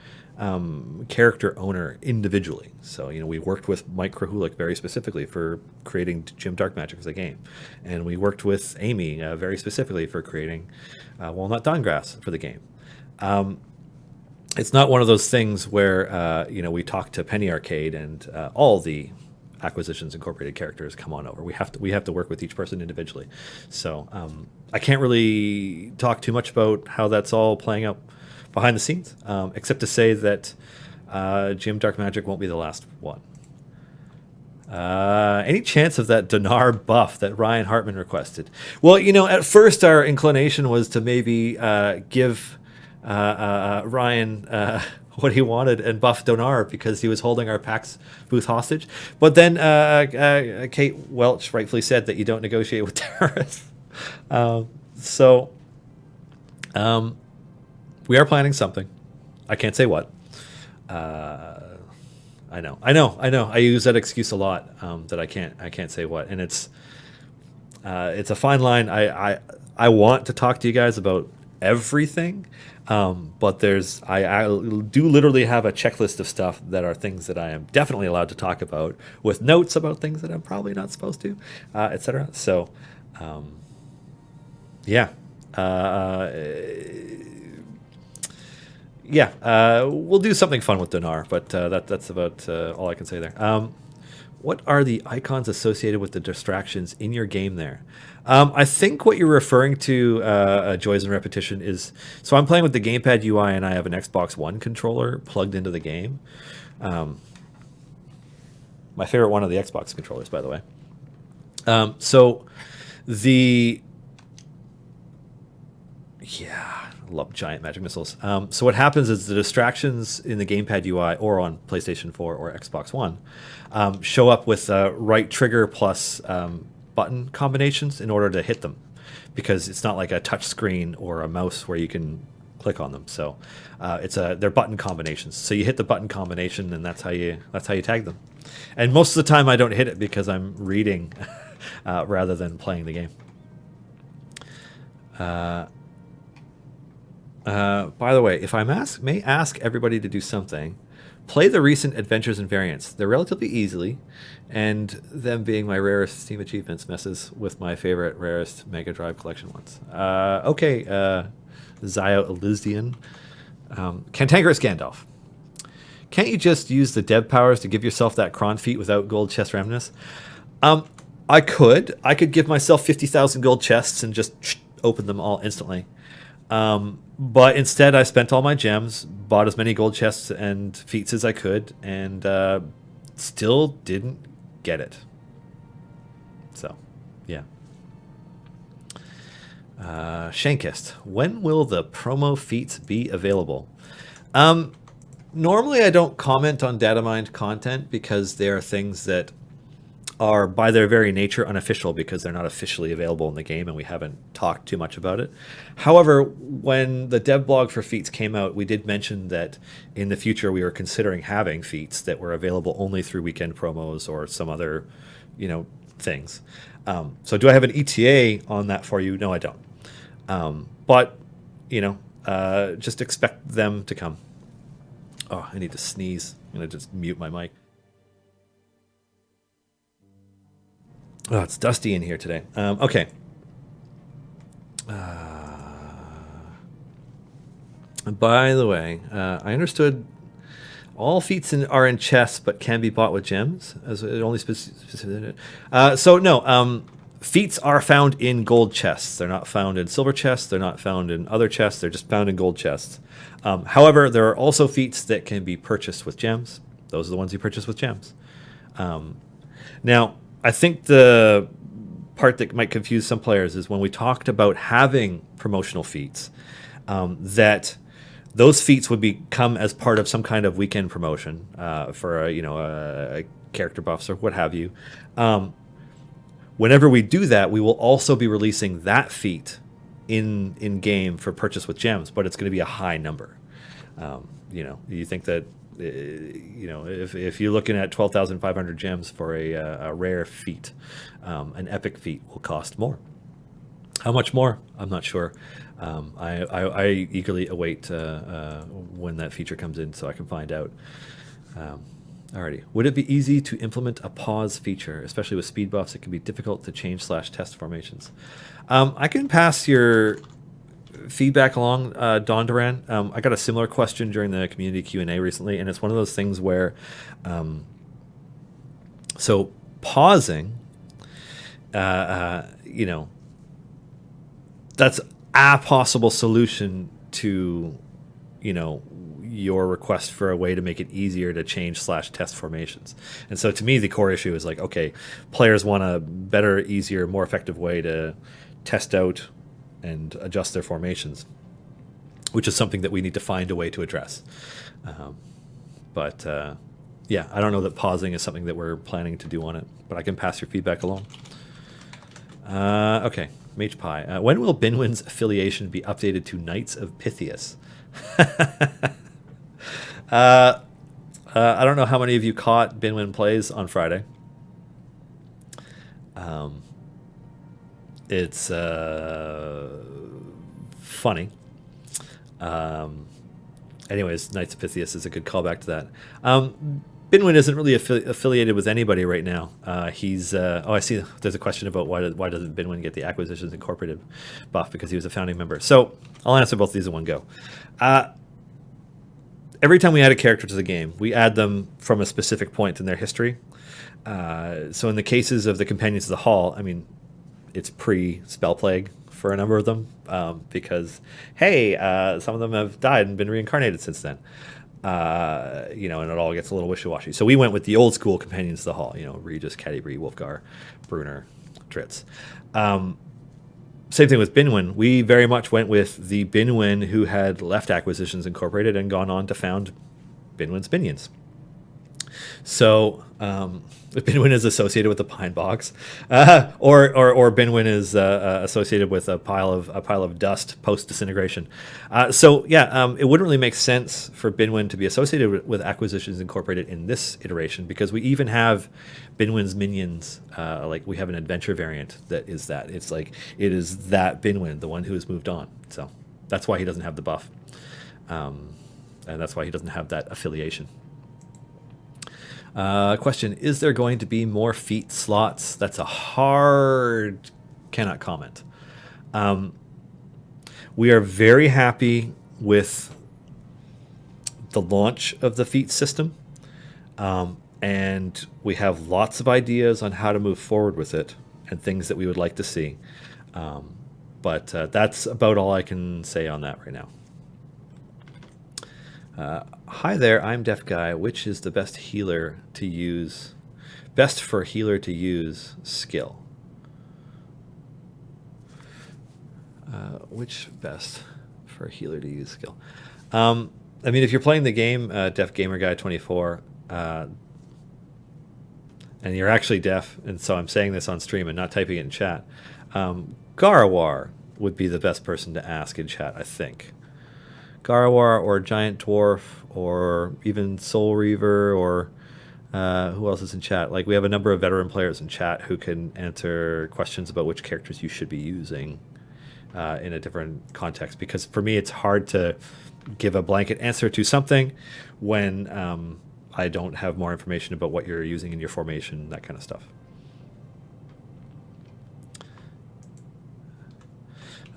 character owner individually. So, we worked with Mike Krahulik very specifically for creating Jim Darkmagic as a game. And we worked with Amy very specifically for creating Walnut Dawngrass for the game. It's not one of those things where, we talk to Penny Arcade and all the Acquisitions Incorporated characters come on over. We have to work with each person individually. So I can't really talk too much about how that's all playing out behind the scenes, except to say that Jim Darkmagic won't be the last one. Any chance of that Dinar buff that Ryan Hartman requested? Well, at first our inclination was to maybe give Ryan what he wanted and buff Donar because he was holding our PAX booth hostage. But then Kate Welch rightfully said that you don't negotiate with terrorists. We are planning something. I can't say what. I know. I use that excuse a lot, that I can't say what. And it's a fine line. I want to talk to you guys about everything. But I do literally have a checklist of stuff that are things that I am definitely allowed to talk about, with notes about things that I'm probably not supposed to, etc. So, we'll do something fun with Dinar, but that's about all I can say there. What are the icons associated with the distractions in your game there? I think what you're referring to, Joys and Repetition, is... So I'm playing with the gamepad UI, and I have an Xbox One controller plugged into the game. My favorite one of the Xbox controllers, by the way. I love giant magic missiles. So what happens is the distractions in the gamepad UI or on PlayStation 4 or Xbox One show up with right trigger plus button combinations in order to hit them, because it's not like a touch screen or a mouse where you can click on them. So they're button combinations. So you hit the button combination, and that's how you tag them. And most of the time I don't hit it because I'm reading rather than playing the game. By the way, if I may ask everybody to do something, play the recent Adventures and Variants. They're relatively easily, and them being my rarest Steam achievements messes with my favorite rarest Mega Drive collection ones. Zio Elysian. Cantankerous Gandalf. Can't you just use the dev powers to give yourself that Kron feat without gold chest randomness? I could give myself 50,000 gold chests and just open them all instantly. But instead I spent all my gems, bought as many gold chests and feats as I could, and still didn't get it. So, yeah. Shankist, when will the promo feats be available? Normally I don't comment on data mined content because they are things that are by their very nature unofficial because they're not officially available in the game and we haven't talked too much about it. However, when the dev blog for feats came out, we did mention that in the future we were considering having feats that were available only through weekend promos or some other, things. So do I have an ETA on that for you? No, I don't. But, just expect them to come. Oh, I need to sneeze. I'm going to just mute my mic. Oh, it's dusty in here today. Okay. By the way, I understood all feats are in chests, but can be bought with gems. As it only specific. So no, feats are found in gold chests. They're not found in silver chests. They're not found in other chests. They're just found in gold chests. However, there are also feats that can be purchased with gems. Those are the ones you purchase with gems. Now, I think the part that might confuse some players is when we talked about having promotional feats, that those feats would become as part of some kind of weekend promotion for a character buffs or what have you. Whenever we do that, we will also be releasing that feat in game for purchase with gems, but it's going to be a high number. You think that if you're looking at 12,500 gems for a rare feat, an epic feat will cost more. How much more? I'm not sure. I eagerly await when that feature comes in so I can find out. Alrighty. Would it be easy to implement a pause feature, especially with speed buffs? It can be difficult to change /test formations. I can pass your feedback along, Don Duran. I got a similar question during the community Q&A recently, and it's one of those things where, so pausing, that's a possible solution to, your request for a way to make it easier to change /test formations. And so to me, the core issue is like, okay, players want a better, easier, more effective way to test out and adjust their formations, which is something that we need to find a way to address. But I don't know that pausing is something that we're planning to do on it, but I can pass your feedback along. Okay, Mage Pie. When will Binwin's affiliation be updated to Knights of Pythias? I don't know how many of you caught Binwin Plays on Friday. It's funny. Anyways, Knights of Pythias is a good callback to that. Binwin isn't really affiliated with anybody right now. He's I see there's a question about why doesn't Binwin get the Acquisitions Incorporated buff, because he was a founding member. So I'll answer both of these in one go. Every time we add a character to the game, we add them from a specific point in their history. So in the cases of the Companions of the Hall, I mean, it's pre-Spell Plague for a number of them, because, hey, some of them have died and been reincarnated since then. And it all gets a little wishy-washy. So we went with the old school Companions of the Hall, Regis, Catti-brie, Wolfgar, Brunner, Dritz. Same thing with Binwin. We very much went with the Binwin who had left Acquisitions Incorporated and gone on to found Binwin's Minions. So Binwin is associated with the Pine Box, or Binwin is associated with a pile of dust post disintegration. It wouldn't really make sense for Binwin to be associated with Acquisitions Incorporated in this iteration, because we even have Binwin's minions. Like we have an adventure variant that is that. It's like it is that Binwin, the one who has moved on. So that's why he doesn't have the buff, and that's why he doesn't have that affiliation. Question, is there going to be more feat slots? That's a hard, cannot comment. We are very happy with the launch of the feat system, and we have lots of ideas on how to move forward with it and things that we would like to see. But that's about all I can say on that right now. Hi there, I'm Deaf Guy. Which is the best healer to use? Best for healer to use skill. Which best for healer to use skill? I mean, if you're playing the game, Deaf Gamer Guy 24, and you're actually deaf, and so I'm saying this on stream and not typing it in chat, Garawar would be the best person to ask in chat, I think. Garawar or Giant Dwarf or even Soul Reaver or who else is in chat? Like, we have a number of veteran players in chat who can answer questions about which characters you should be using in a different context. Because for me, it's hard to give a blanket answer to something when I don't have more information about what you're using in your formation, that kind of stuff.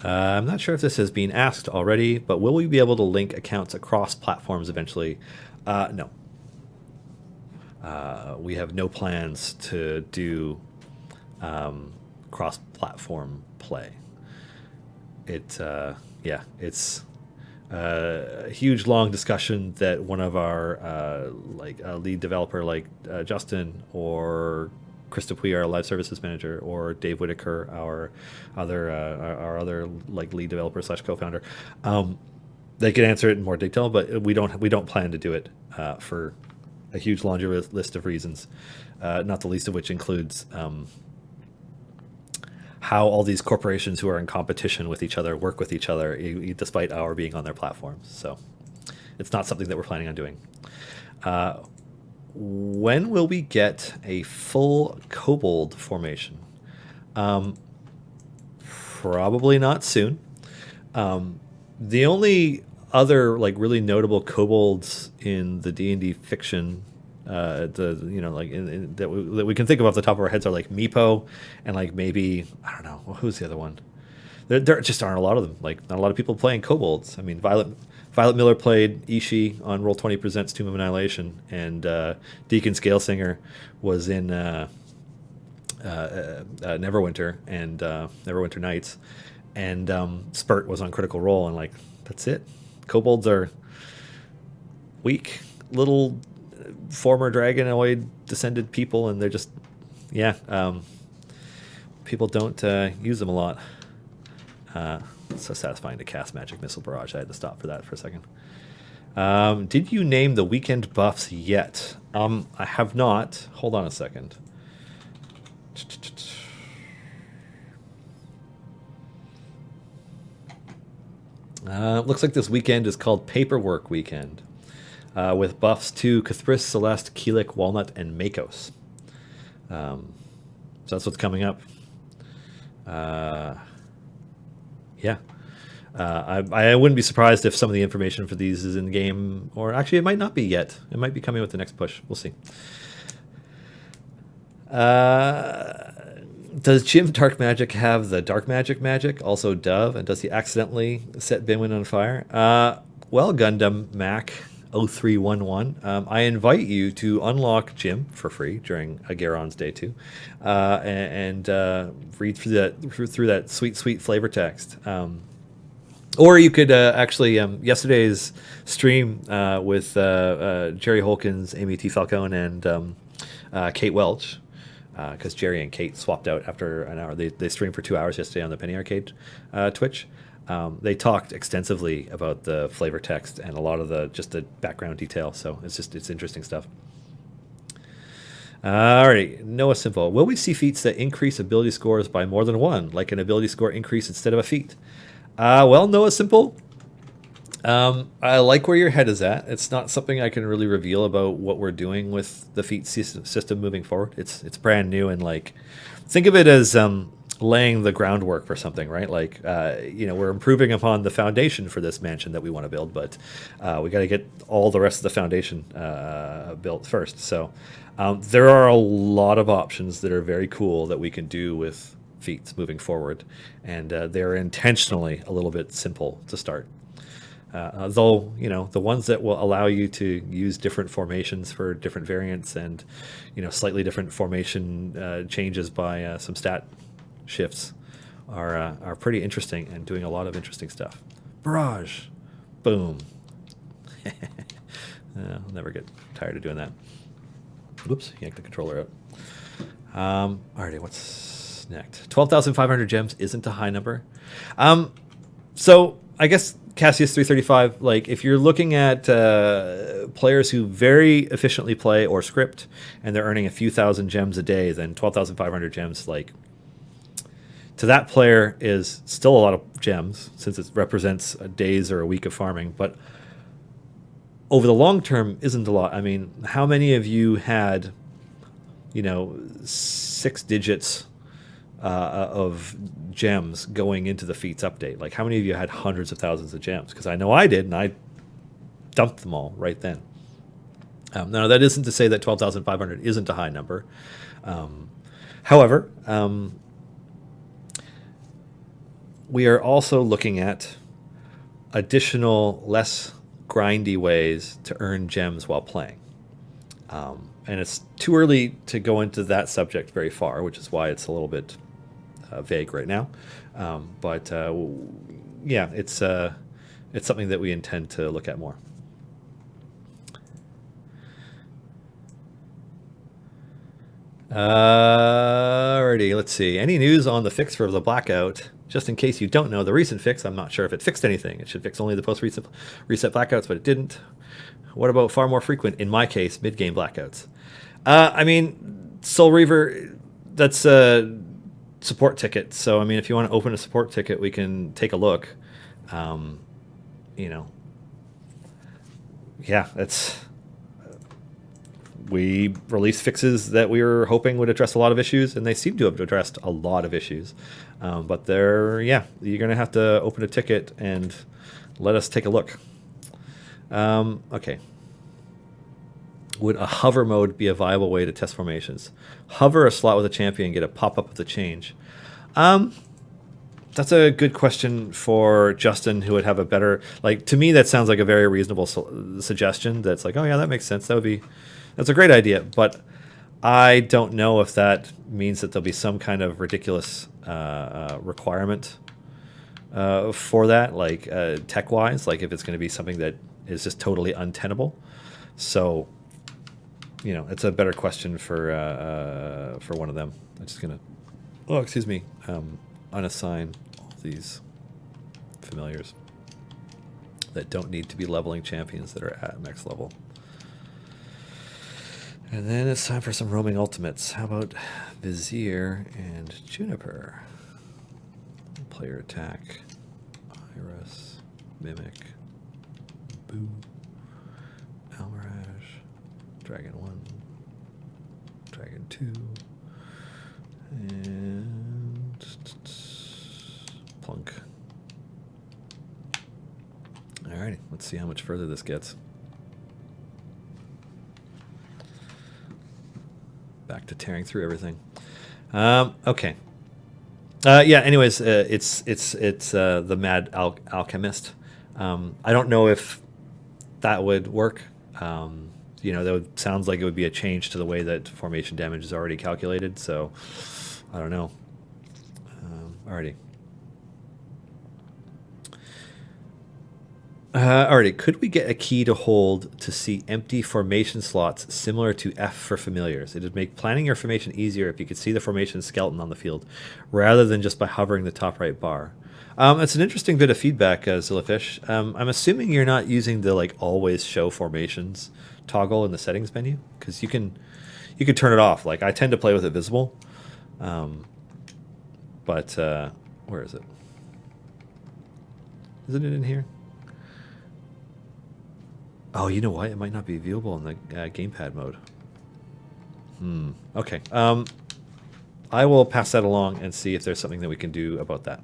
I'm not sure if this has been asked already, but will we be able to link accounts across platforms eventually? No. We have no plans to do cross-platform play. It's a huge, long discussion that one of our lead developer like Justin or Chris Dupuy, our live services manager, or Dave Whitaker, our other like lead developer / co-founder, they could answer it in more detail, but we don't plan to do it for a huge laundry list of reasons, not the least of which includes how all these corporations who are in competition with each other work with each other, despite our being on their platforms. So it's not something that we're planning on doing. When will we get a full kobold formation? Probably not soon. The only other like really notable kobolds in the D&D fiction, that we can think of off the top of our heads are like Meepo and like maybe, I don't know, well, who's the other one? There just aren't a lot of them. Like, not a lot of people playing kobolds. I mean, Violet Miller played Ishi on Roll20 Presents Tomb of Annihilation, and Deacon Scalesinger was in Neverwinter and Neverwinter Nights, and Spurt was on Critical Role, and like, that's it. Kobolds are weak little former dragonoid descended people, and they're just people don't use them a lot. It's so satisfying to cast Magic Missile Barrage. I had to stop for that for a second. Did you name the weekend buffs yet? I have not. Hold on a second. Looks like this weekend is called Paperwork Weekend, with buffs to Cathris, Celeste, Keelik, Walnut, and Makos. So that's what's coming up. I wouldn't be surprised if some of the information for these is in game, or actually it might not be yet. It might be coming with the next push. We'll see. Does Jim Dark Magic have the Dark Magic, also Dove, and does he accidentally set Binwin on fire? Well, Gundam Mac 0311, I invite you to unlock Jim for free during Agaron's Day 2, and read through that sweet flavor text. Or you could actually, yesterday's stream with Jerry Holkins, Amy T. Falcone, and Kate Welch, because Jerry and Kate swapped out after an hour. They streamed for 2 hours yesterday on the Penny Arcade Twitch. They talked extensively about the flavor text and a lot of the background detail. So it's interesting stuff. Alrighty, Noah Simple. Will we see feats that increase ability scores by more than one, like an ability score increase instead of a feat? Well, Noah Simple, I like where your head is at. It's not something I can really reveal about what we're doing with the feat system moving forward. It's brand new, and like, think of it as laying the groundwork for something, right? Like, we're improving upon the foundation for this mansion that we want to build, but we got to get all the rest of the foundation built first. So there are a lot of options that are very cool that we can do with feats moving forward, and they're intentionally a little bit simple to start. Though, the ones that will allow you to use different formations for different variants and, slightly different formation changes by some stat shifts are pretty interesting and doing a lot of interesting stuff. Barrage. Boom. I'll never get tired of doing that. Whoops, yank the controller out. Alrighty, what's next? 12,500 gems isn't a high number. So I guess Cassius 335, like if you're looking at players who very efficiently play or script and they're earning a few thousand gems a day, then 12,500 gems, like to that player is still a lot of gems since it represents a days or a week of farming, but over the long term isn't a lot. I mean, how many of you had, 6 digits of gems going into the feats update? Like how many of you had hundreds of thousands of gems? Because I know I did, and I dumped them all right then. Now, that isn't to say that 12,500 isn't a high number. However, we are also looking at additional, less grindy ways to earn gems while playing. And it's too early to go into that subject very far, which is why it's a little bit vague right now. But yeah, it's something that we intend to look at more. Alrighty, let's see. Any news on the fix for the blackout? Just in case you don't know, the recent fix, I'm not sure if it fixed anything. It should fix only the post-reset blackouts, but it didn't. What about far more frequent, in my case, mid-game blackouts? I mean, Soul Reaver, that's a support ticket. So, I mean, if you want to open a support ticket, we can take a look. Yeah, we released fixes that we were hoping would address a lot of issues, and they seem to have addressed a lot of issues. But you're going to have to open a ticket and let us take a look. Okay. Would a hover mode be a viable way to test formations? Hover a slot with a champion, get a pop-up of the change. That's a good question for Justin, who would have a better... Like, to me, that sounds like a very reasonable suggestion. That's like, oh yeah, that makes sense. That's a great idea. But I don't know if that means that there'll be some kind of ridiculous requirement for that, like tech-wise, like if it's going to be something that is just totally untenable. So, it's a better question for one of them. I'm just going to, unassign all these familiars that don't need to be leveling champions that are at max level. And then it's time for some roaming ultimates. How about Vizier and Juniper? Player attack, Iris, Mimic, Boo, Almirage, Dragon 1, Dragon 2, and Plunk. Alrighty, let's see how much further this gets. Back to tearing through everything. Okay. Anyways, it's the Mad Alchemist. I don't know if that would work. Sounds like it would be a change to the way that formation damage is already calculated. So I don't know. Alrighty. Alrighty, could we get a key to hold to see empty formation slots similar to F for familiars? It would make planning your formation easier if you could see the formation skeleton on the field, rather than just by hovering the top right bar. It's an interesting bit of feedback, Zillafish. I'm assuming you're not using the always show formations toggle in the settings menu, because you can turn it off. Like I tend to play with it visible, but where is it? Isn't it in here? Oh, you know what? It might not be viewable in the gamepad mode. Okay. I will pass that along and see if there's something that we can do about that.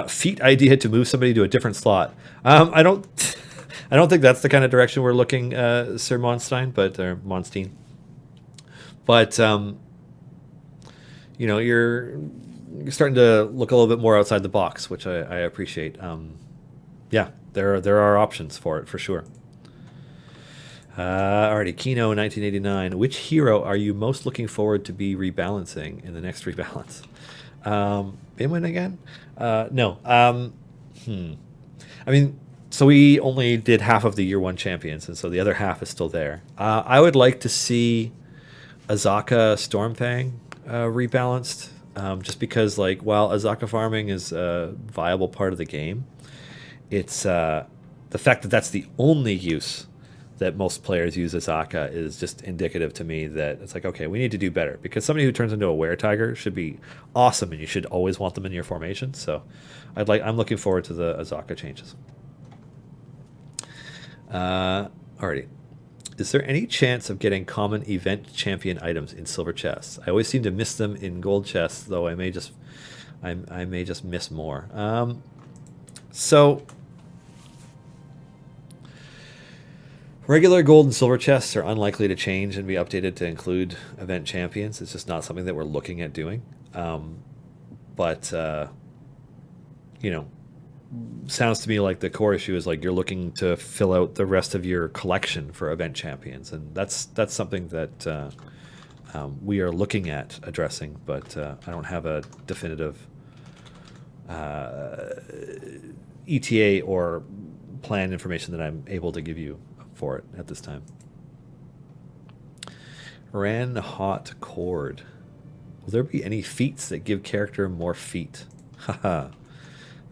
Feat idea to move somebody to a different slot. I don't think that's the kind of direction we're looking, Sir Monstein, or Monstein. But you're starting to look a little bit more outside the box, which I appreciate. Yeah, there are options for it for sure. Alrighty, Kino 1989. Which hero are you most looking forward to be rebalancing in the next rebalance? Bimwin again? No. I mean, so we only did half of the year 1 champions, and so the other half is still there. I would like to see Azaka Stormfang rebalanced. just because like while Azaka farming is a viable part of the game, it's the fact that that's the only use that most players use Azaka is just indicative to me that it's like, okay, we need to do better, because somebody who turns into a were-tiger should be awesome, and you should always want them in your formation. So I'm looking forward to the Azaka changes. Alrighty. Is there any chance of getting common event champion items in silver chests? I always seem to miss them in gold chests, though I may just miss more. So regular gold and silver chests are unlikely to change and be updated to include event champions. It's just not something that we're looking at doing. But you know, sounds to me like the core issue is like you're looking to fill out the rest of your collection for event champions, and that's something that we are looking at addressing, but I don't have a definitive ETA or plan information that I'm able to give you for it at this time. Ran hot cord. Will there be any feats that give character more feet? Haha.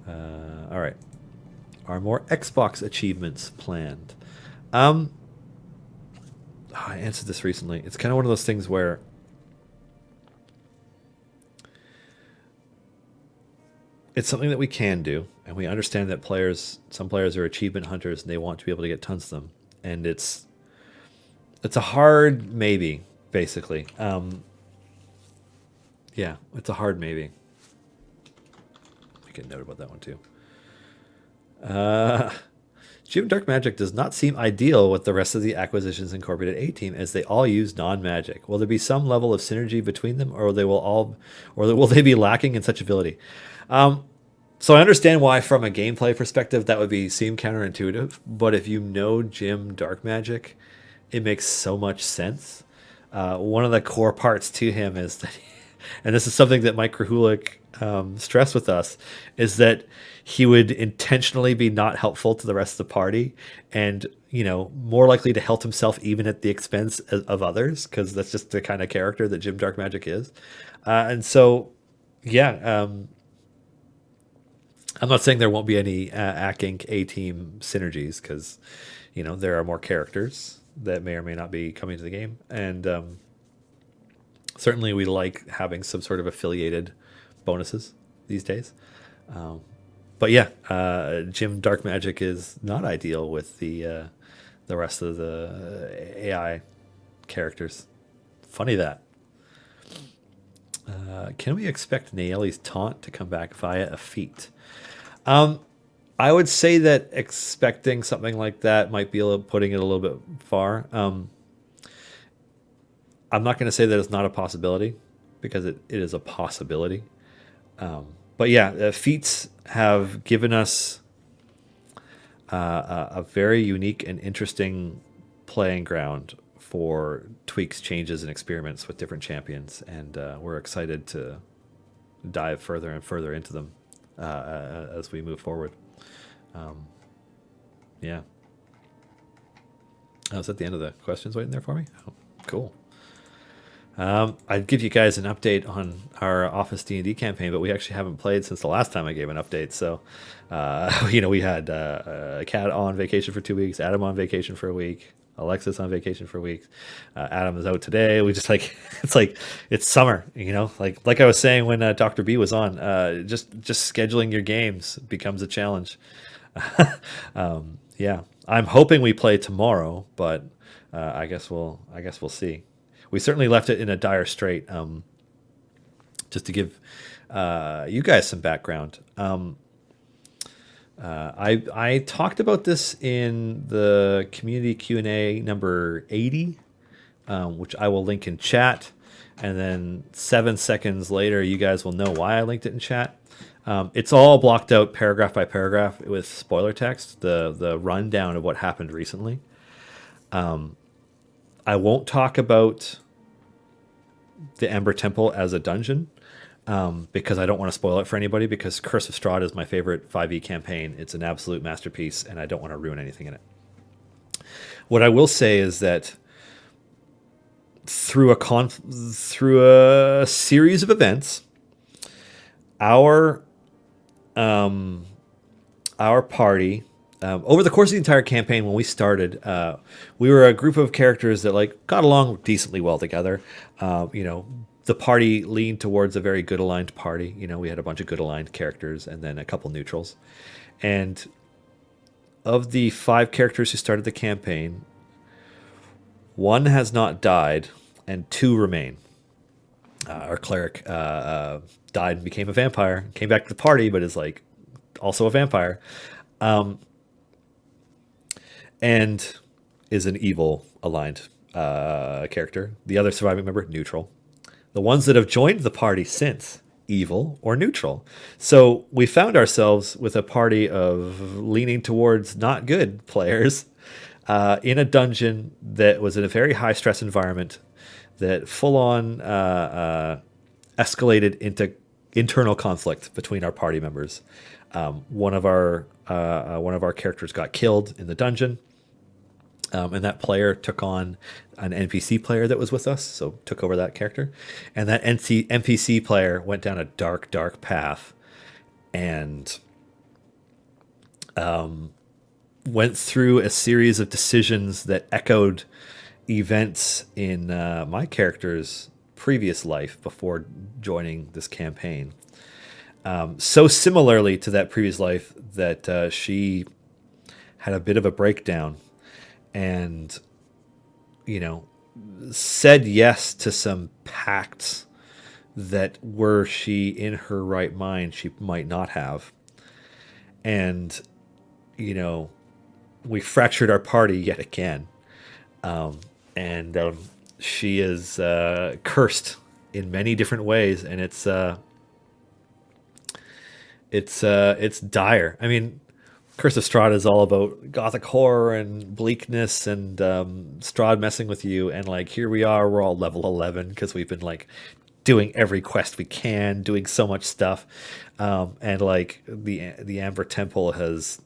All right. Are more Xbox achievements planned? I answered this recently. It's kind of one of those things where it's something that we can do, and we understand that some players are achievement hunters and they want to be able to get tons of them, and it's a hard maybe, basically. Yeah, it's a hard maybe. Make a note about that one too. Jim Dark Magic does not seem ideal with the rest of the acquisitions incorporated A-Team, as they all use non-magic. Will there be some level of synergy between them, or will they be lacking in such ability? So I understand why, from a gameplay perspective, that would seem counterintuitive. But if you know Jim Dark Magic, it makes so much sense. One of the core parts to him is that, and this is something that Mike Krahulik stressed with us, is that he would intentionally be not helpful to the rest of the party, and more likely to help himself even at the expense of others, because that's just the kind of character that Jim Dark Magic is. And so, yeah, I'm not saying there won't be any ACK A-Team synergies, because there are more characters that may or may not be coming to the game, and certainly we like having some sort of affiliated bonuses these days. But yeah, Jim Dark Magic is not ideal with the rest of the AI characters. Funny that. Can we expect Naeli's taunt to come back via a feat? I would say that expecting something like that might be putting it a little bit far. I'm not going to say that it's not a possibility, because it is a possibility. But yeah, feats have given us a very unique and interesting playing ground for tweaks, changes, and experiments with different champions, and we're excited to dive further and further into them as we move forward. Yeah. Oh, is that the end of the questions waiting there for me? Oh, cool. I'd give you guys an update on our Office D&D campaign, but we actually haven't played since the last time I gave an update. So, we had Kat on vacation for 2 weeks, Adam on vacation for a week, Alexis on vacation for a week. Adam is out today. We just it's summer, like I was saying when Dr. B was on, just scheduling your games becomes a challenge. Yeah, I'm hoping we play tomorrow, but I guess we'll see. We certainly left it in a dire strait. Just to give you guys some background, I talked about this in the community Q&A number 80, which I will link in chat, and then 7 seconds later, you guys will know why I linked it in chat. It's all blocked out paragraph by paragraph with spoiler text, the rundown of what happened recently. I won't talk about the Ember Temple as a dungeon, because I don't want to spoil it for anybody, because Curse of Strahd is my favorite 5e campaign. It's an absolute masterpiece, and I don't want to ruin anything in it. What I will say is that through a series of events, our um, our party over the course of the entire campaign when we started, we were a group of characters that like got along decently well together. You know, the party leaned towards a very good aligned party. You know, we had a bunch of good aligned characters and then a couple neutrals. And of the 5 characters who started the campaign, 1 has not died and 2 remain. Our cleric died and became a vampire, came back to the party, but is like also a vampire. And is an evil aligned character. The other surviving member, neutral. The ones that have joined the party since, evil or neutral. So we found ourselves with a party of leaning towards not good players in a dungeon that was in a very high stress environment that full on escalated into internal conflict between our party members. One of our characters got killed in the dungeon. And that player took on an NPC player that was with us, so took over that character. And that NPC player went down a dark, dark path and went through a series of decisions that echoed events in my character's previous life before joining this campaign. So similarly to that previous life that she had a bit of a breakdown and, you know, said yes to some pacts that were she in her right mind, she might not have. And, you know, we fractured our party yet again. And she is cursed in many different ways, and it's dire. I mean, Curse of Strahd is all about gothic horror and bleakness and Strahd messing with you. And like, here we are, we're all level 11 because we've been like doing every quest we can, doing so much stuff. And like the Amber Temple has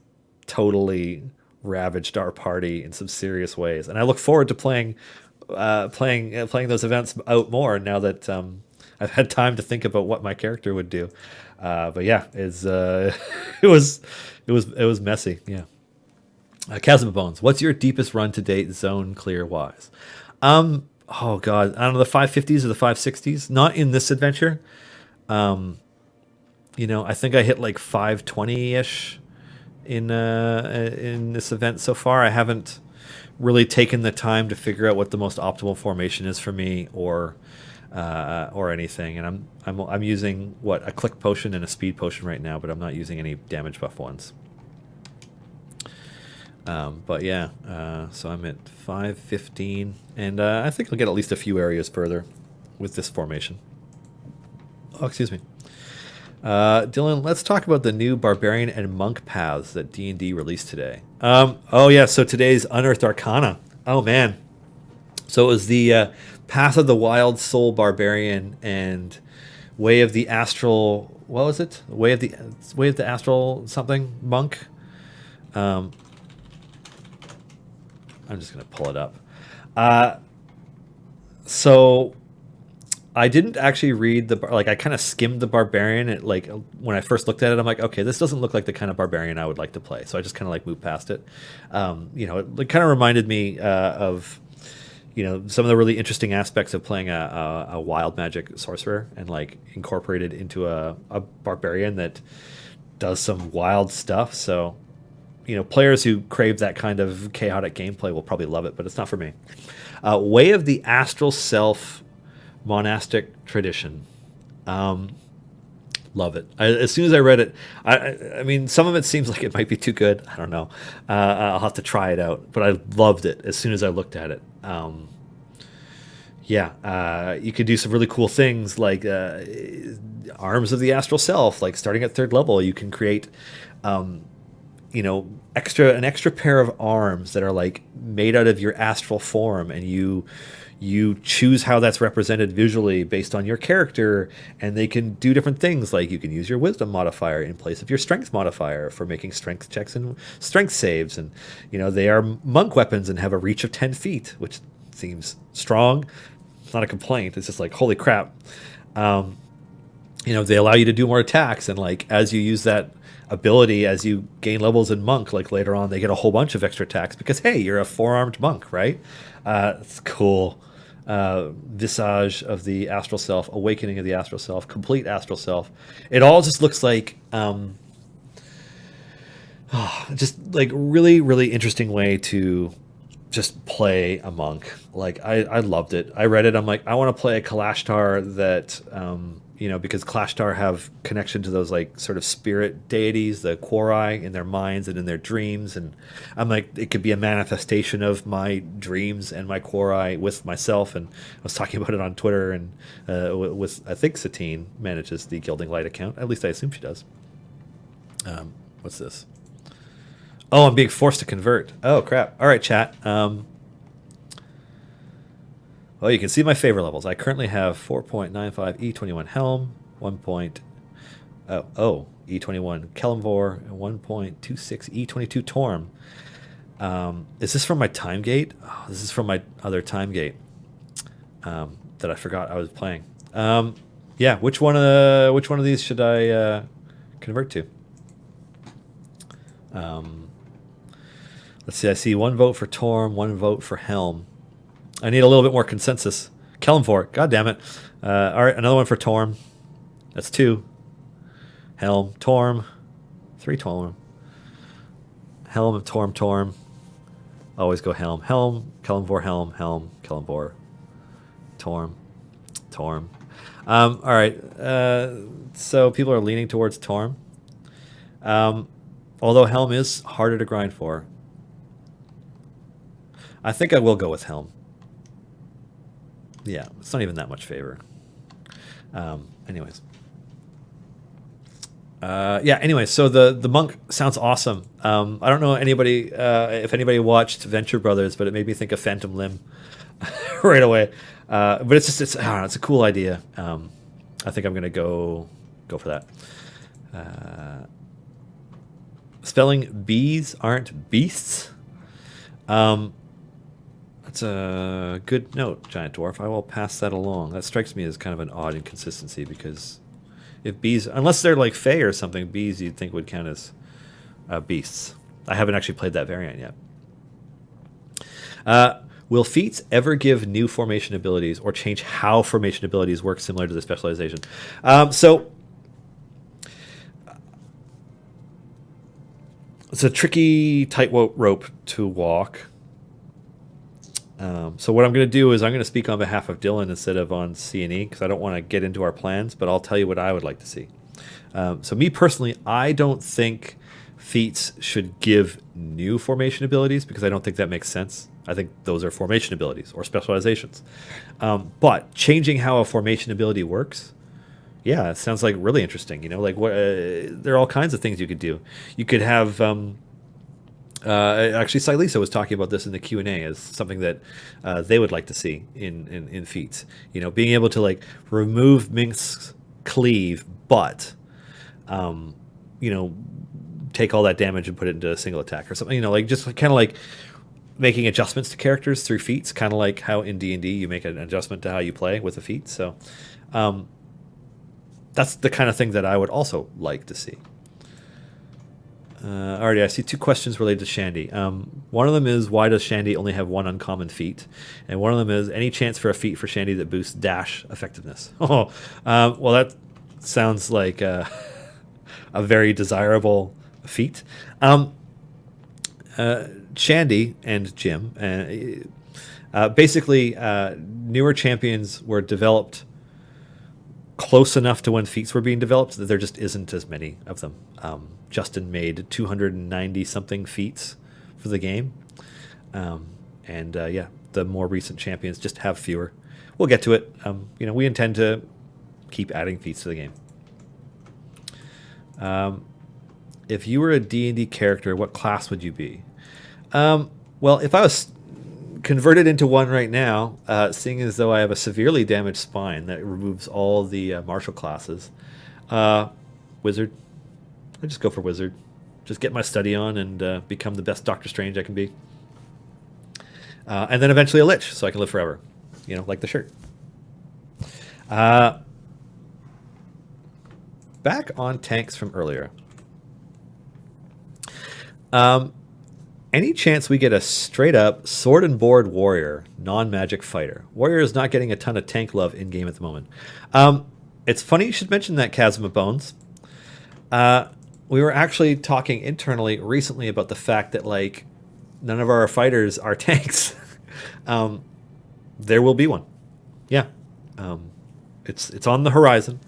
totally ravaged our party in some serious ways. And I look forward to playing those events out more now that I've had time to think about what my character would do. But yeah, it was messy. Yeah. Chasm of Bones. What's your deepest run to date, zone clear wise? Oh god, I don't know, the 550s or the 560s. Not in this adventure. You know, I think I hit like 520-ish in this event so far. I haven't really taken the time to figure out what the most optimal formation is for me or anything. And I'm using a click potion and a speed potion right now, but I'm not using any damage buff ones. But yeah, so I'm at 515, and I think I'll get at least a few areas further with this formation. Oh, excuse me. Dylan, let's talk about the new Barbarian and Monk paths that D&D released today. Oh yeah, so today's Unearthed Arcana. Oh man. So it was the Path of the Wild Soul Barbarian and Way of the Astral. What was it? Way of the Astral something Monk. I'm just gonna pull it up. So I didn't actually read I kind of skimmed the Barbarian. Like when I first looked at it, I'm like, okay, this doesn't look like the kind of Barbarian I would like to play. So I just kind of like moved past it. You know, it kind of reminded me of, you know, some of the really interesting aspects of playing a wild magic sorcerer and like incorporated into a barbarian that does some wild stuff. So, you know, players who crave that kind of chaotic gameplay will probably love it, but it's not for me. Way of the Astral Self monastic tradition. Love it. As soon as I read it, I mean, some of it seems like it might be too good. I don't know. I'll have to try it out. But I loved it as soon as I looked at it. You could do some really cool things like Arms of the Astral Self. Like starting at 3rd level, you can create, you know, an extra pair of arms that are like made out of your astral form, and you choose how that's represented visually based on your character, and they can do different things. Like you can use your wisdom modifier in place of your strength modifier for making strength checks and strength saves. And, you know, they are monk weapons and have a reach of 10 feet, which seems strong. It's not a complaint. It's just like, holy crap. they allow you to do more attacks, and like as you use that ability, as you gain levels in monk, like later on they get a whole bunch of extra attacks because hey, you're a four-armed monk, right? It's cool. Visage of the astral self, awakening of the astral self, complete astral self. It all just looks like just like really really interesting way to just play a monk. Like I loved it. I read it. I'm like, I want to play a Kalashtar that, because Kalashtar have connection to those like sort of spirit deities, the Quori, in their minds and in their dreams. And I'm like, it could be a manifestation of my dreams and my Quori with myself. And I was talking about it on Twitter, and with I think Satine manages the Gilding Light account. At least I assume she does. What's this? Oh, I'm being forced to convert. Oh, crap. All right, chat. Well, you can see my favorite levels. I currently have 4.95 E21 Helm, 1.0 E21 Kellamvor, and 1.26 E22 Torm. Is this from my time gate? Oh, this is from my other time gate that I forgot I was playing. Yeah, which one of these should I convert to? Let's see. I see one vote for Torm, one vote for Helm. I need a little bit more consensus. Kellamvor, god damn it. All right, another one for Torm. That's 2. Helm, Torm, 3 Torm. Helm, Torm. Always go Helm, Kellamvor, Helm, Kellamvor, Torm. All right. So people are leaning towards Torm. Although Helm is harder to grind for. I think I will go with Helm. Yeah, it's not even that much favor. Anyways. Anyway, so the monk sounds awesome. I don't know anybody if anybody watched Venture Brothers, but it made me think of Phantom Limb right away. But it's I don't know, it's a cool idea. I think I'm gonna go for that. Spelling bees aren't beasts. That's a good note, Giant Dwarf. I will pass that along. That strikes me as kind of an odd inconsistency, because if bees, unless they're like Fae or something, bees you'd think would count as beasts. I haven't actually played that variant yet. Will feats ever give new formation abilities or change how formation abilities work similar to the specialization? So it's a tricky tightrope to walk. So what I'm going to do is I'm going to speak on behalf of Dylan instead of on C&E, because I don't want to get into our plans, but I'll tell you what I would like to see. So me personally, I don't think feats should give new formation abilities, because I don't think that makes sense. I think those are formation abilities or specializations. But changing how a formation ability works, yeah, it sounds like really interesting. Like what there are all kinds of things you could do. You could have actually, Silisa was talking about this in the Q&A as something that they would like to see in feats. Being able to like remove Mink's cleave, but take all that damage and put it into a single attack or something. Like just kind of like making adjustments to characters through feats, kind of like how in D&D you make an adjustment to how you play with a feat. So that's the kind of thing that I would also like to see. Alrighty, I see 2 questions related to Shandy. One of them is, why does Shandy only have 1 uncommon feat? And one of them is, any chance for a feat for Shandy that boosts dash effectiveness? Well, that sounds like a very desirable feat. Shandy and Jim, basically, newer champions were developed close enough to when feats were being developed that there just isn't as many of them. Justin made 290 something feats for the game, the more recent champions just have fewer. We'll get to it. We intend to keep adding feats to the game. If you were a D&D character, what class would you be? Well, if I was converted into one right now, seeing as though I have a severely damaged spine that removes all the martial classes, wizard. I just go for wizard. Just get my study on and become the best Doctor Strange I can be. And then eventually a lich, so I can live forever. Like the shirt. back on tanks from earlier. Any chance we get a straight up sword and board warrior, non-magic fighter? Warrior is not getting a ton of tank love in game at the moment. It's funny you should mention that, Chasm of Bones. We were actually talking internally recently about the fact that like none of our fighters are tanks. There will be one. Yeah. It's on the horizon.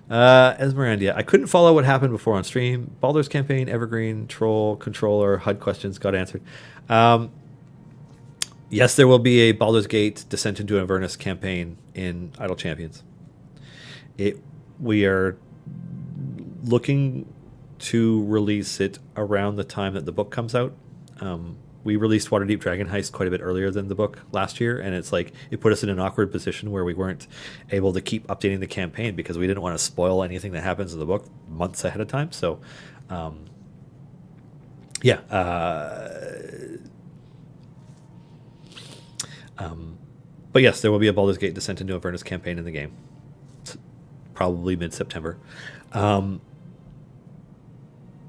Esmeralda, I couldn't follow what happened before on stream. Baldur's Campaign, Evergreen, Troll, Controller, HUD questions got answered. Yes, there will be a Baldur's Gate Descent into Avernus campaign in Idle Champions. We are looking to release it around the time that the book comes out. We released Waterdeep Dragon Heist quite a bit earlier than the book last year, and it's like it put us in an awkward position where we weren't able to keep updating the campaign because we didn't want to spoil anything that happens in the book months ahead of time. So, yeah. But yes, there will be a Baldur's Gate Descent into Avernus campaign in the game. It's probably mid-September.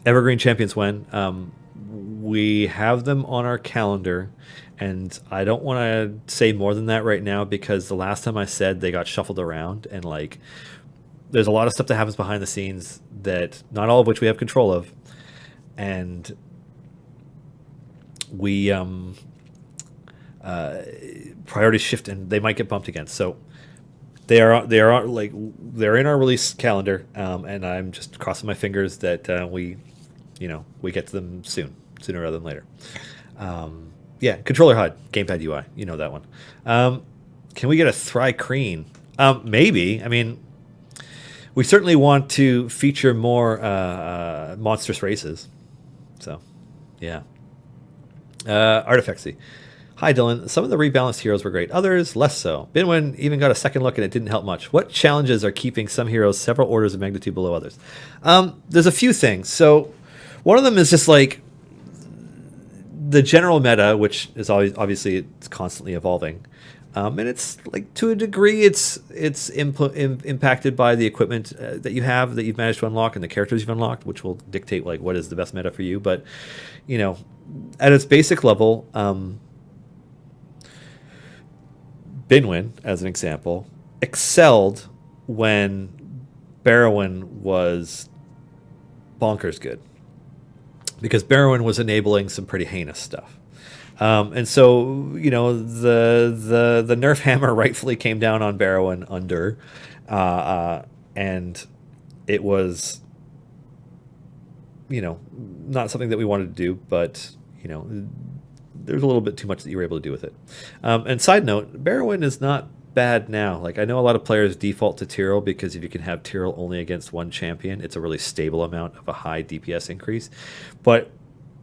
Evergreen Champions when? We have them on our calendar, and I don't want to say more than that right now because the last time I said they got shuffled around, and like there's a lot of stuff that happens behind the scenes that not all of which we have control of, and we priorities shift and they might get bumped again. So they are like they're in our release calendar, and I'm just crossing my fingers that we get to them sooner rather than later. Yeah, controller HUD, gamepad UI, you know that one. Can we get a Thry-Kreen? Maybe. I mean, we certainly want to feature more monstrous races. So, yeah. Artifexy. Hi, Dylan. Some of the rebalanced heroes were great. Others, less so. Binwin even got a second look and it didn't help much. What challenges are keeping some heroes several orders of magnitude below others? There's a few things. So, one of them is just like the general meta, which is always obviously it's constantly evolving, and it's like to a degree it's impacted by the equipment that you have that you've managed to unlock and the characters you've unlocked, which will dictate like what is the best meta for you. But at its basic level, Binwin, as an example, excelled when Barrowin was bonkers good. Because Barrowin was enabling some pretty heinous stuff. And so, the nerf hammer rightfully came down on Barrowin under, and it was, not something that we wanted to do, but, there's a little bit too much that you were able to do with it. And side note, Barrowin is not bad now. Like, I know a lot of players default to Tyrell because if you can have Tyrell only against one champion, it's a really stable amount of a high DPS increase. But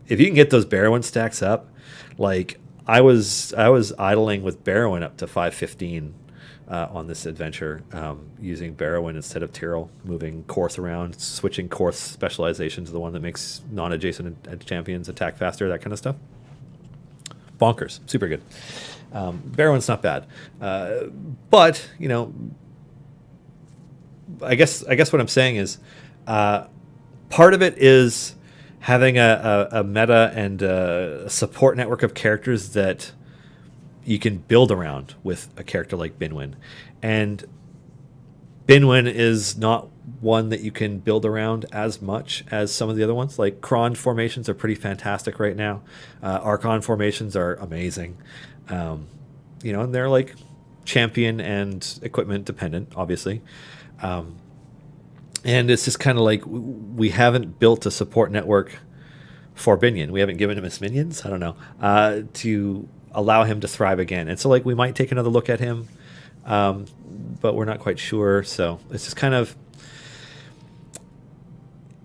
if you can get those Barrowin stacks up, like I was idling with Barrowin up to 515 on this adventure, using Barrowin instead of Tyrell, moving Korth around, switching Korth's specialization to the one that makes non-adjacent champions attack faster, that kind of stuff. Bonkers, super good. Barrowin's not bad, but I guess what I'm saying is, part of it is having a meta and a support network of characters that you can build around with a character like Binwin, and Binwin is not one that you can build around as much as some of the other ones. Like Cron formations are pretty fantastic right now. Archon formations are amazing. And they're like champion and equipment dependent, obviously. And it's just kind of like we haven't built a support network for Binion. We haven't given him his minions, I don't know, to allow him to thrive again. And so like we might take another look at him, but we're not quite sure. So it's just kind of,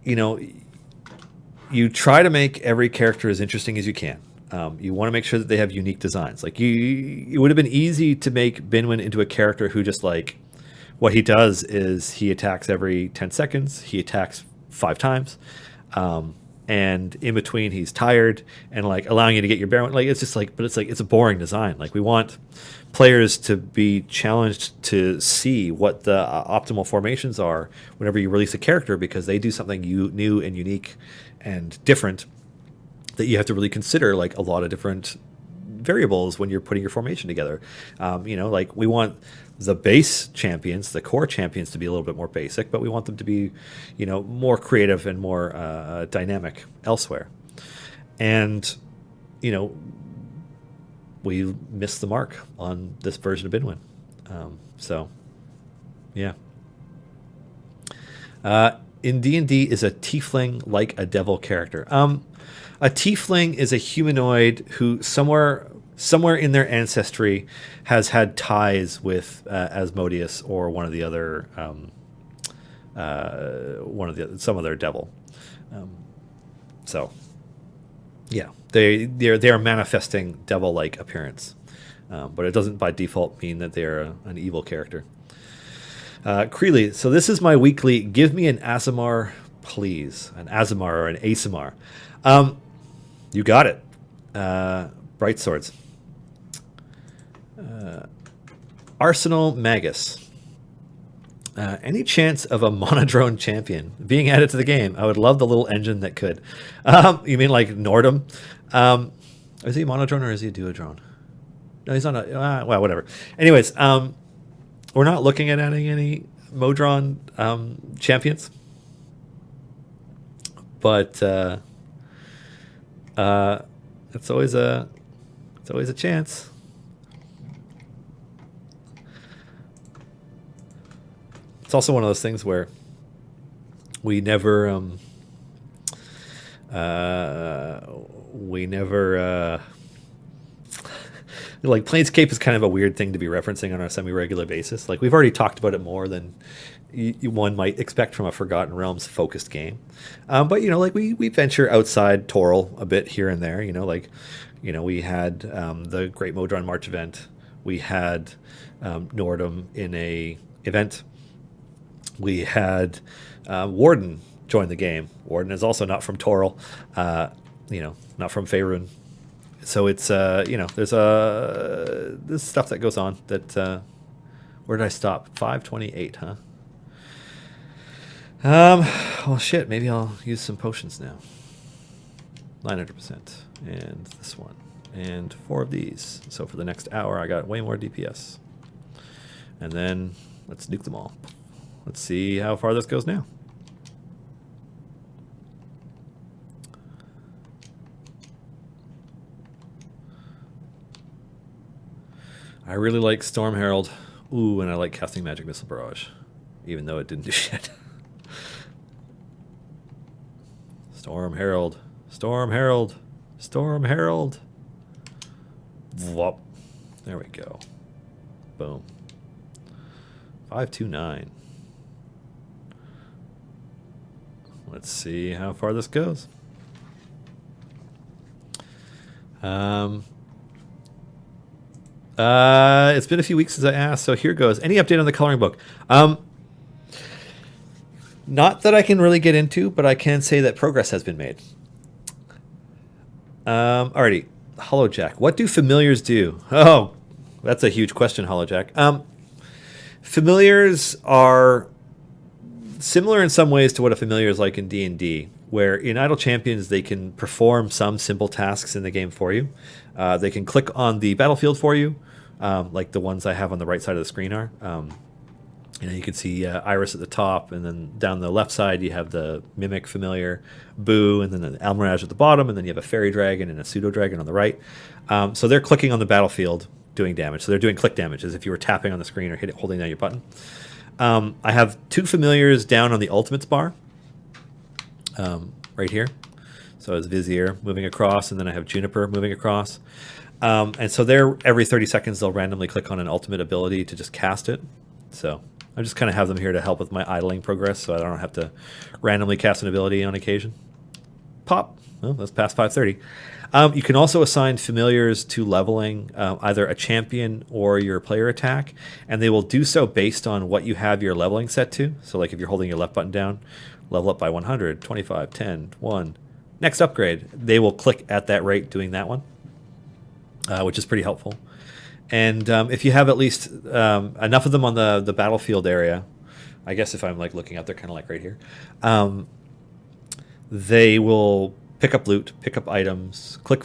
you try to make every character as interesting as you can. You want to make sure that they have unique designs. Like it would have been easy to make Binwin into a character who just like, what he does is he attacks every 10 seconds. He attacks 5 times. and in between he's tired, and like allowing you to get your bear. Like it's just like, but it's like it's a boring design. Like we want players to be challenged to see what the optimal formations are whenever you release a character, because they do something new and unique and different that you have to really consider, like a lot of different variables when you're putting your formation together. Like we want the base champions, the core champions, to be a little bit more basic, but we want them to be, more creative and more dynamic elsewhere. And, we missed the mark on this version of Binwin. Yeah. In D&D, is a tiefling like a devil character? A tiefling is a humanoid who somewhere in their ancestry has had ties with Asmodeus or one of the other some other devil. They are manifesting devil-like appearance, but it doesn't by default mean that they're an evil character. Creeley, so this is my weekly. Give me an Aasimar, please. An Aasimar or an Aasimar. You got it. Bright Swords. Arsenal Magus. Any chance of a monodrone champion being added to the game? I would love the little engine that could. You mean like Nordum? Is he a monodrone or is he a duodrone? No, he's not a... well, whatever. Anyways, we're not looking at adding any Modron champions. But... it's always a chance. It's also one of those things where we never like Planescape is kind of a weird thing to be referencing on a semi-regular basis. Like we've already talked about it more than one might expect from a Forgotten Realms focused game. But like we venture outside Toril a bit here and there. We had the Great Modron March event. We had Nordum in a event. We had Warden join the game. Warden is also not from Toril, not from Faerun. So it's there's this stuff that goes on that. Where did I stop? 528, huh? Well, shit. Maybe I'll use some potions now. 900%, and this one, and 4 of these. So for the next hour, I got way more DPS. And then let's nuke them all. Let's see how far this goes now. I really like Storm Herald. Ooh, and I like casting Magic Missile Barrage, even though it didn't do shit. Storm Herald. Storm Herald. Storm Herald. Whoop. There we go. Boom. 529. Let's see how far this goes. It's been a few weeks since I asked, so here goes. Any update on the coloring book? Not that I can really get into, but I can say that progress has been made. Alrighty. Hollowjack. What do familiars do? Oh, that's a huge question, Hollowjack. Familiars are similar in some ways to what a familiar is like in D&D, where in Idle Champions they can perform some simple tasks in the game for you. They can click on the battlefield for you, like the ones I have on the right side of the screen are. You can see Iris at the top, and then down the left side you have the Mimic Familiar, Boo, and then the Almirage at the bottom, and then you have a Fairy Dragon and a Pseudo Dragon on the right. So they're clicking on the battlefield doing damage. So they're doing click damage as if you were tapping on the screen or holding down your button. I have 2 familiars down on the ultimates bar, right here. So it's Vizier moving across, and then I have Juniper moving across. And so they're every 30 seconds they'll randomly click on an ultimate ability to just cast it. So I just kind of have them here to help with my idling progress, so I don't have to randomly cast an ability on occasion. Pop. Well, that's past 5:30. You can also assign familiars to leveling either a champion or your player attack, and they will do so based on what you have your leveling set to. So like if you're holding your left button down, level up by 100, 25, 10, 1, next upgrade, they will click at that rate doing that one, which is pretty helpful. And if you have at least enough of them on the battlefield area, I guess if I'm like looking out, they're kind of like right here. They will pick up loot, pick up items, click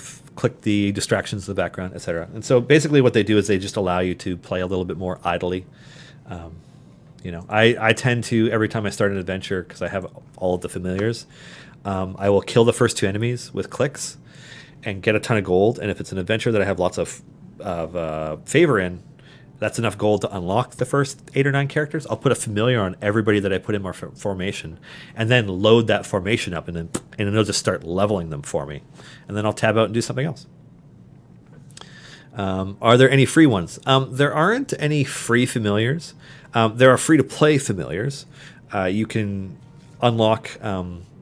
the distractions in the background, etc. And so basically, what they do is they just allow you to play a little bit more idly. I tend to, every time I start an adventure, because I have all of the familiars, I will kill the first 2 enemies with clicks and get a ton of gold. And if it's an adventure that I have lots of favor in, that's enough gold to unlock the first 8 or 9 characters. I'll put a familiar on everybody that I put in my formation, and then load that formation up, and then it'll just start leveling them for me. And then I'll tab out and do something else. Are there any free ones? There aren't any free familiars. There are free-to-play familiars. You can unlock,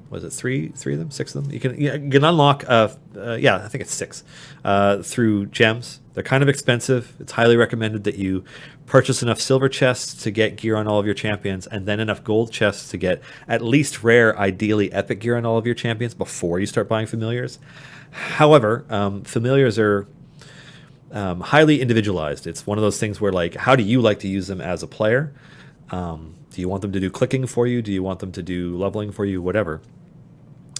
was it three of them, 6 of them? You can unlock, I think it's 6, through gems. They're kind of expensive. It's highly recommended that you purchase enough silver chests to get gear on all of your champions, and then enough gold chests to get at least rare, ideally epic gear on all of your champions before you start buying familiars. However, familiars are highly individualized. It's one of those things where, like, how do you like to use them as a player? Do you want them to do clicking for you? Do you want them to do leveling for you? Whatever.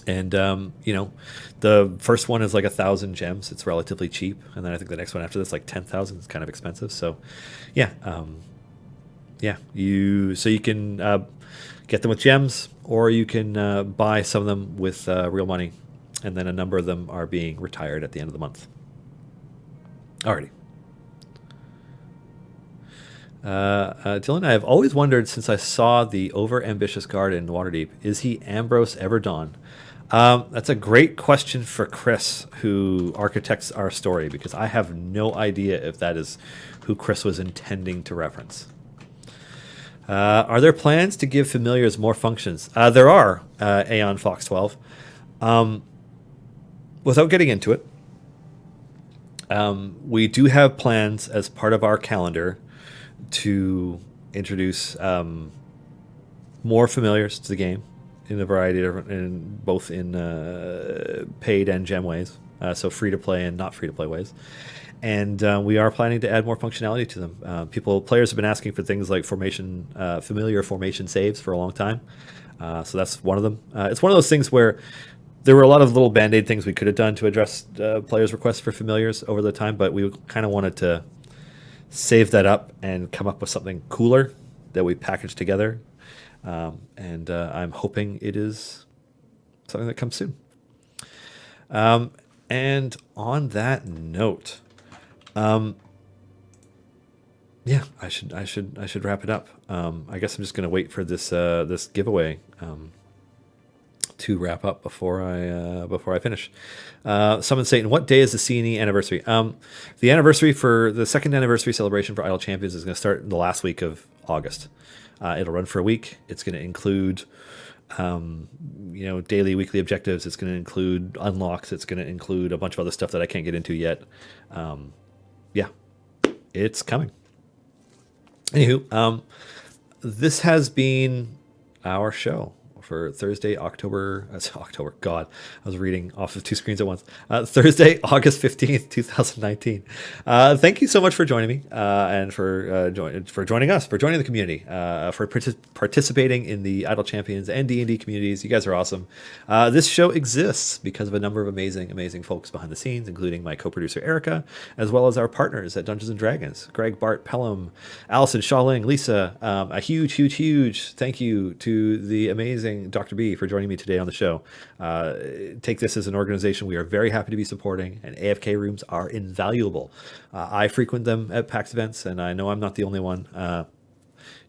And the first one is like 1,000 gems. It's relatively cheap, and then I think the next one after this, like 10,000. It's kind of expensive. So, you can get them with gems, or you can buy some of them with real money, and then a number of them are being retired at the end of the month. Alrighty. Dylan, I have always wondered since I saw the over-ambitious guard in Waterdeep, is he Ambrose Everdawn? That's a great question for Chris, who architects our story, because I have no idea if that is who Chris was intending to reference. Are there plans to give familiars more functions? There are, Aeon Fox 12. Without getting into it, we do have plans as part of our calendar to introduce more familiars to the game in a variety of different, both in paid and gem ways, so free to play and not free to play ways. And we are planning to add more functionality to them. Players have been asking for things like familiar formation saves for a long time. So that's one of them. It's one of those things where there were a lot of little band-aid things we could have done to address players' requests for familiars over the time, but we kind of wanted to save that up and come up with something cooler that we packaged together. And I'm hoping it is something that comes soon. And on that note, I should wrap it up. I guess I'm just going to wait for this giveaway to wrap up before I finish. Summon Satan. What day is the C&E anniversary? The anniversary for the second anniversary celebration for Idle Champions is going to start the last week of August. It'll run for a week. It's going to include, daily, weekly objectives. It's going to include unlocks. It's going to include a bunch of other stuff that I can't get into yet. It's coming. Anywho, this has been our show for Thursday, October. God, I was reading off of 2 screens at once. Thursday, August 15th, 2019. Thank you so much for joining me and for joining us, for joining the community, for participating in the Idle Champions and D&D communities. You guys are awesome. This show exists because of a number of amazing folks behind the scenes, including my co-producer Erica, as well as our partners at Dungeons & Dragons, Greg, Bart, Pelham, Allison, Shawling, Lisa. A huge thank you to the amazing Dr. B for joining me today on the show. Take this as an organization we are very happy to be supporting, and AFK rooms are invaluable. I frequent them at PAX events, and I know I'm not the only one.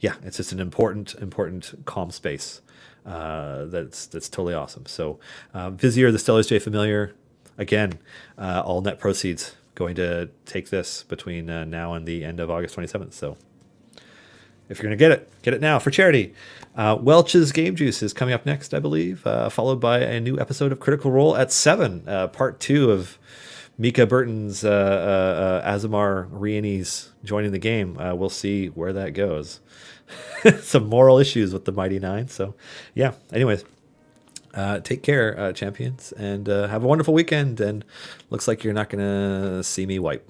It's just an important calm space that's totally awesome. So Vizier, the Stellars J Familiar, again, all net proceeds going to take this between now and the end of August 27th. So if you're going to get it now for charity. Welch's Game Juice is coming up next, I believe, followed by a new episode of Critical Role at 7, part 2 of Mika Burton's Azamar Riani's joining the game. We'll see where that goes. Some moral issues with the Mighty Nine. So, anyways. Take care, champions, and have a wonderful weekend. And looks like you're not going to see me wipe.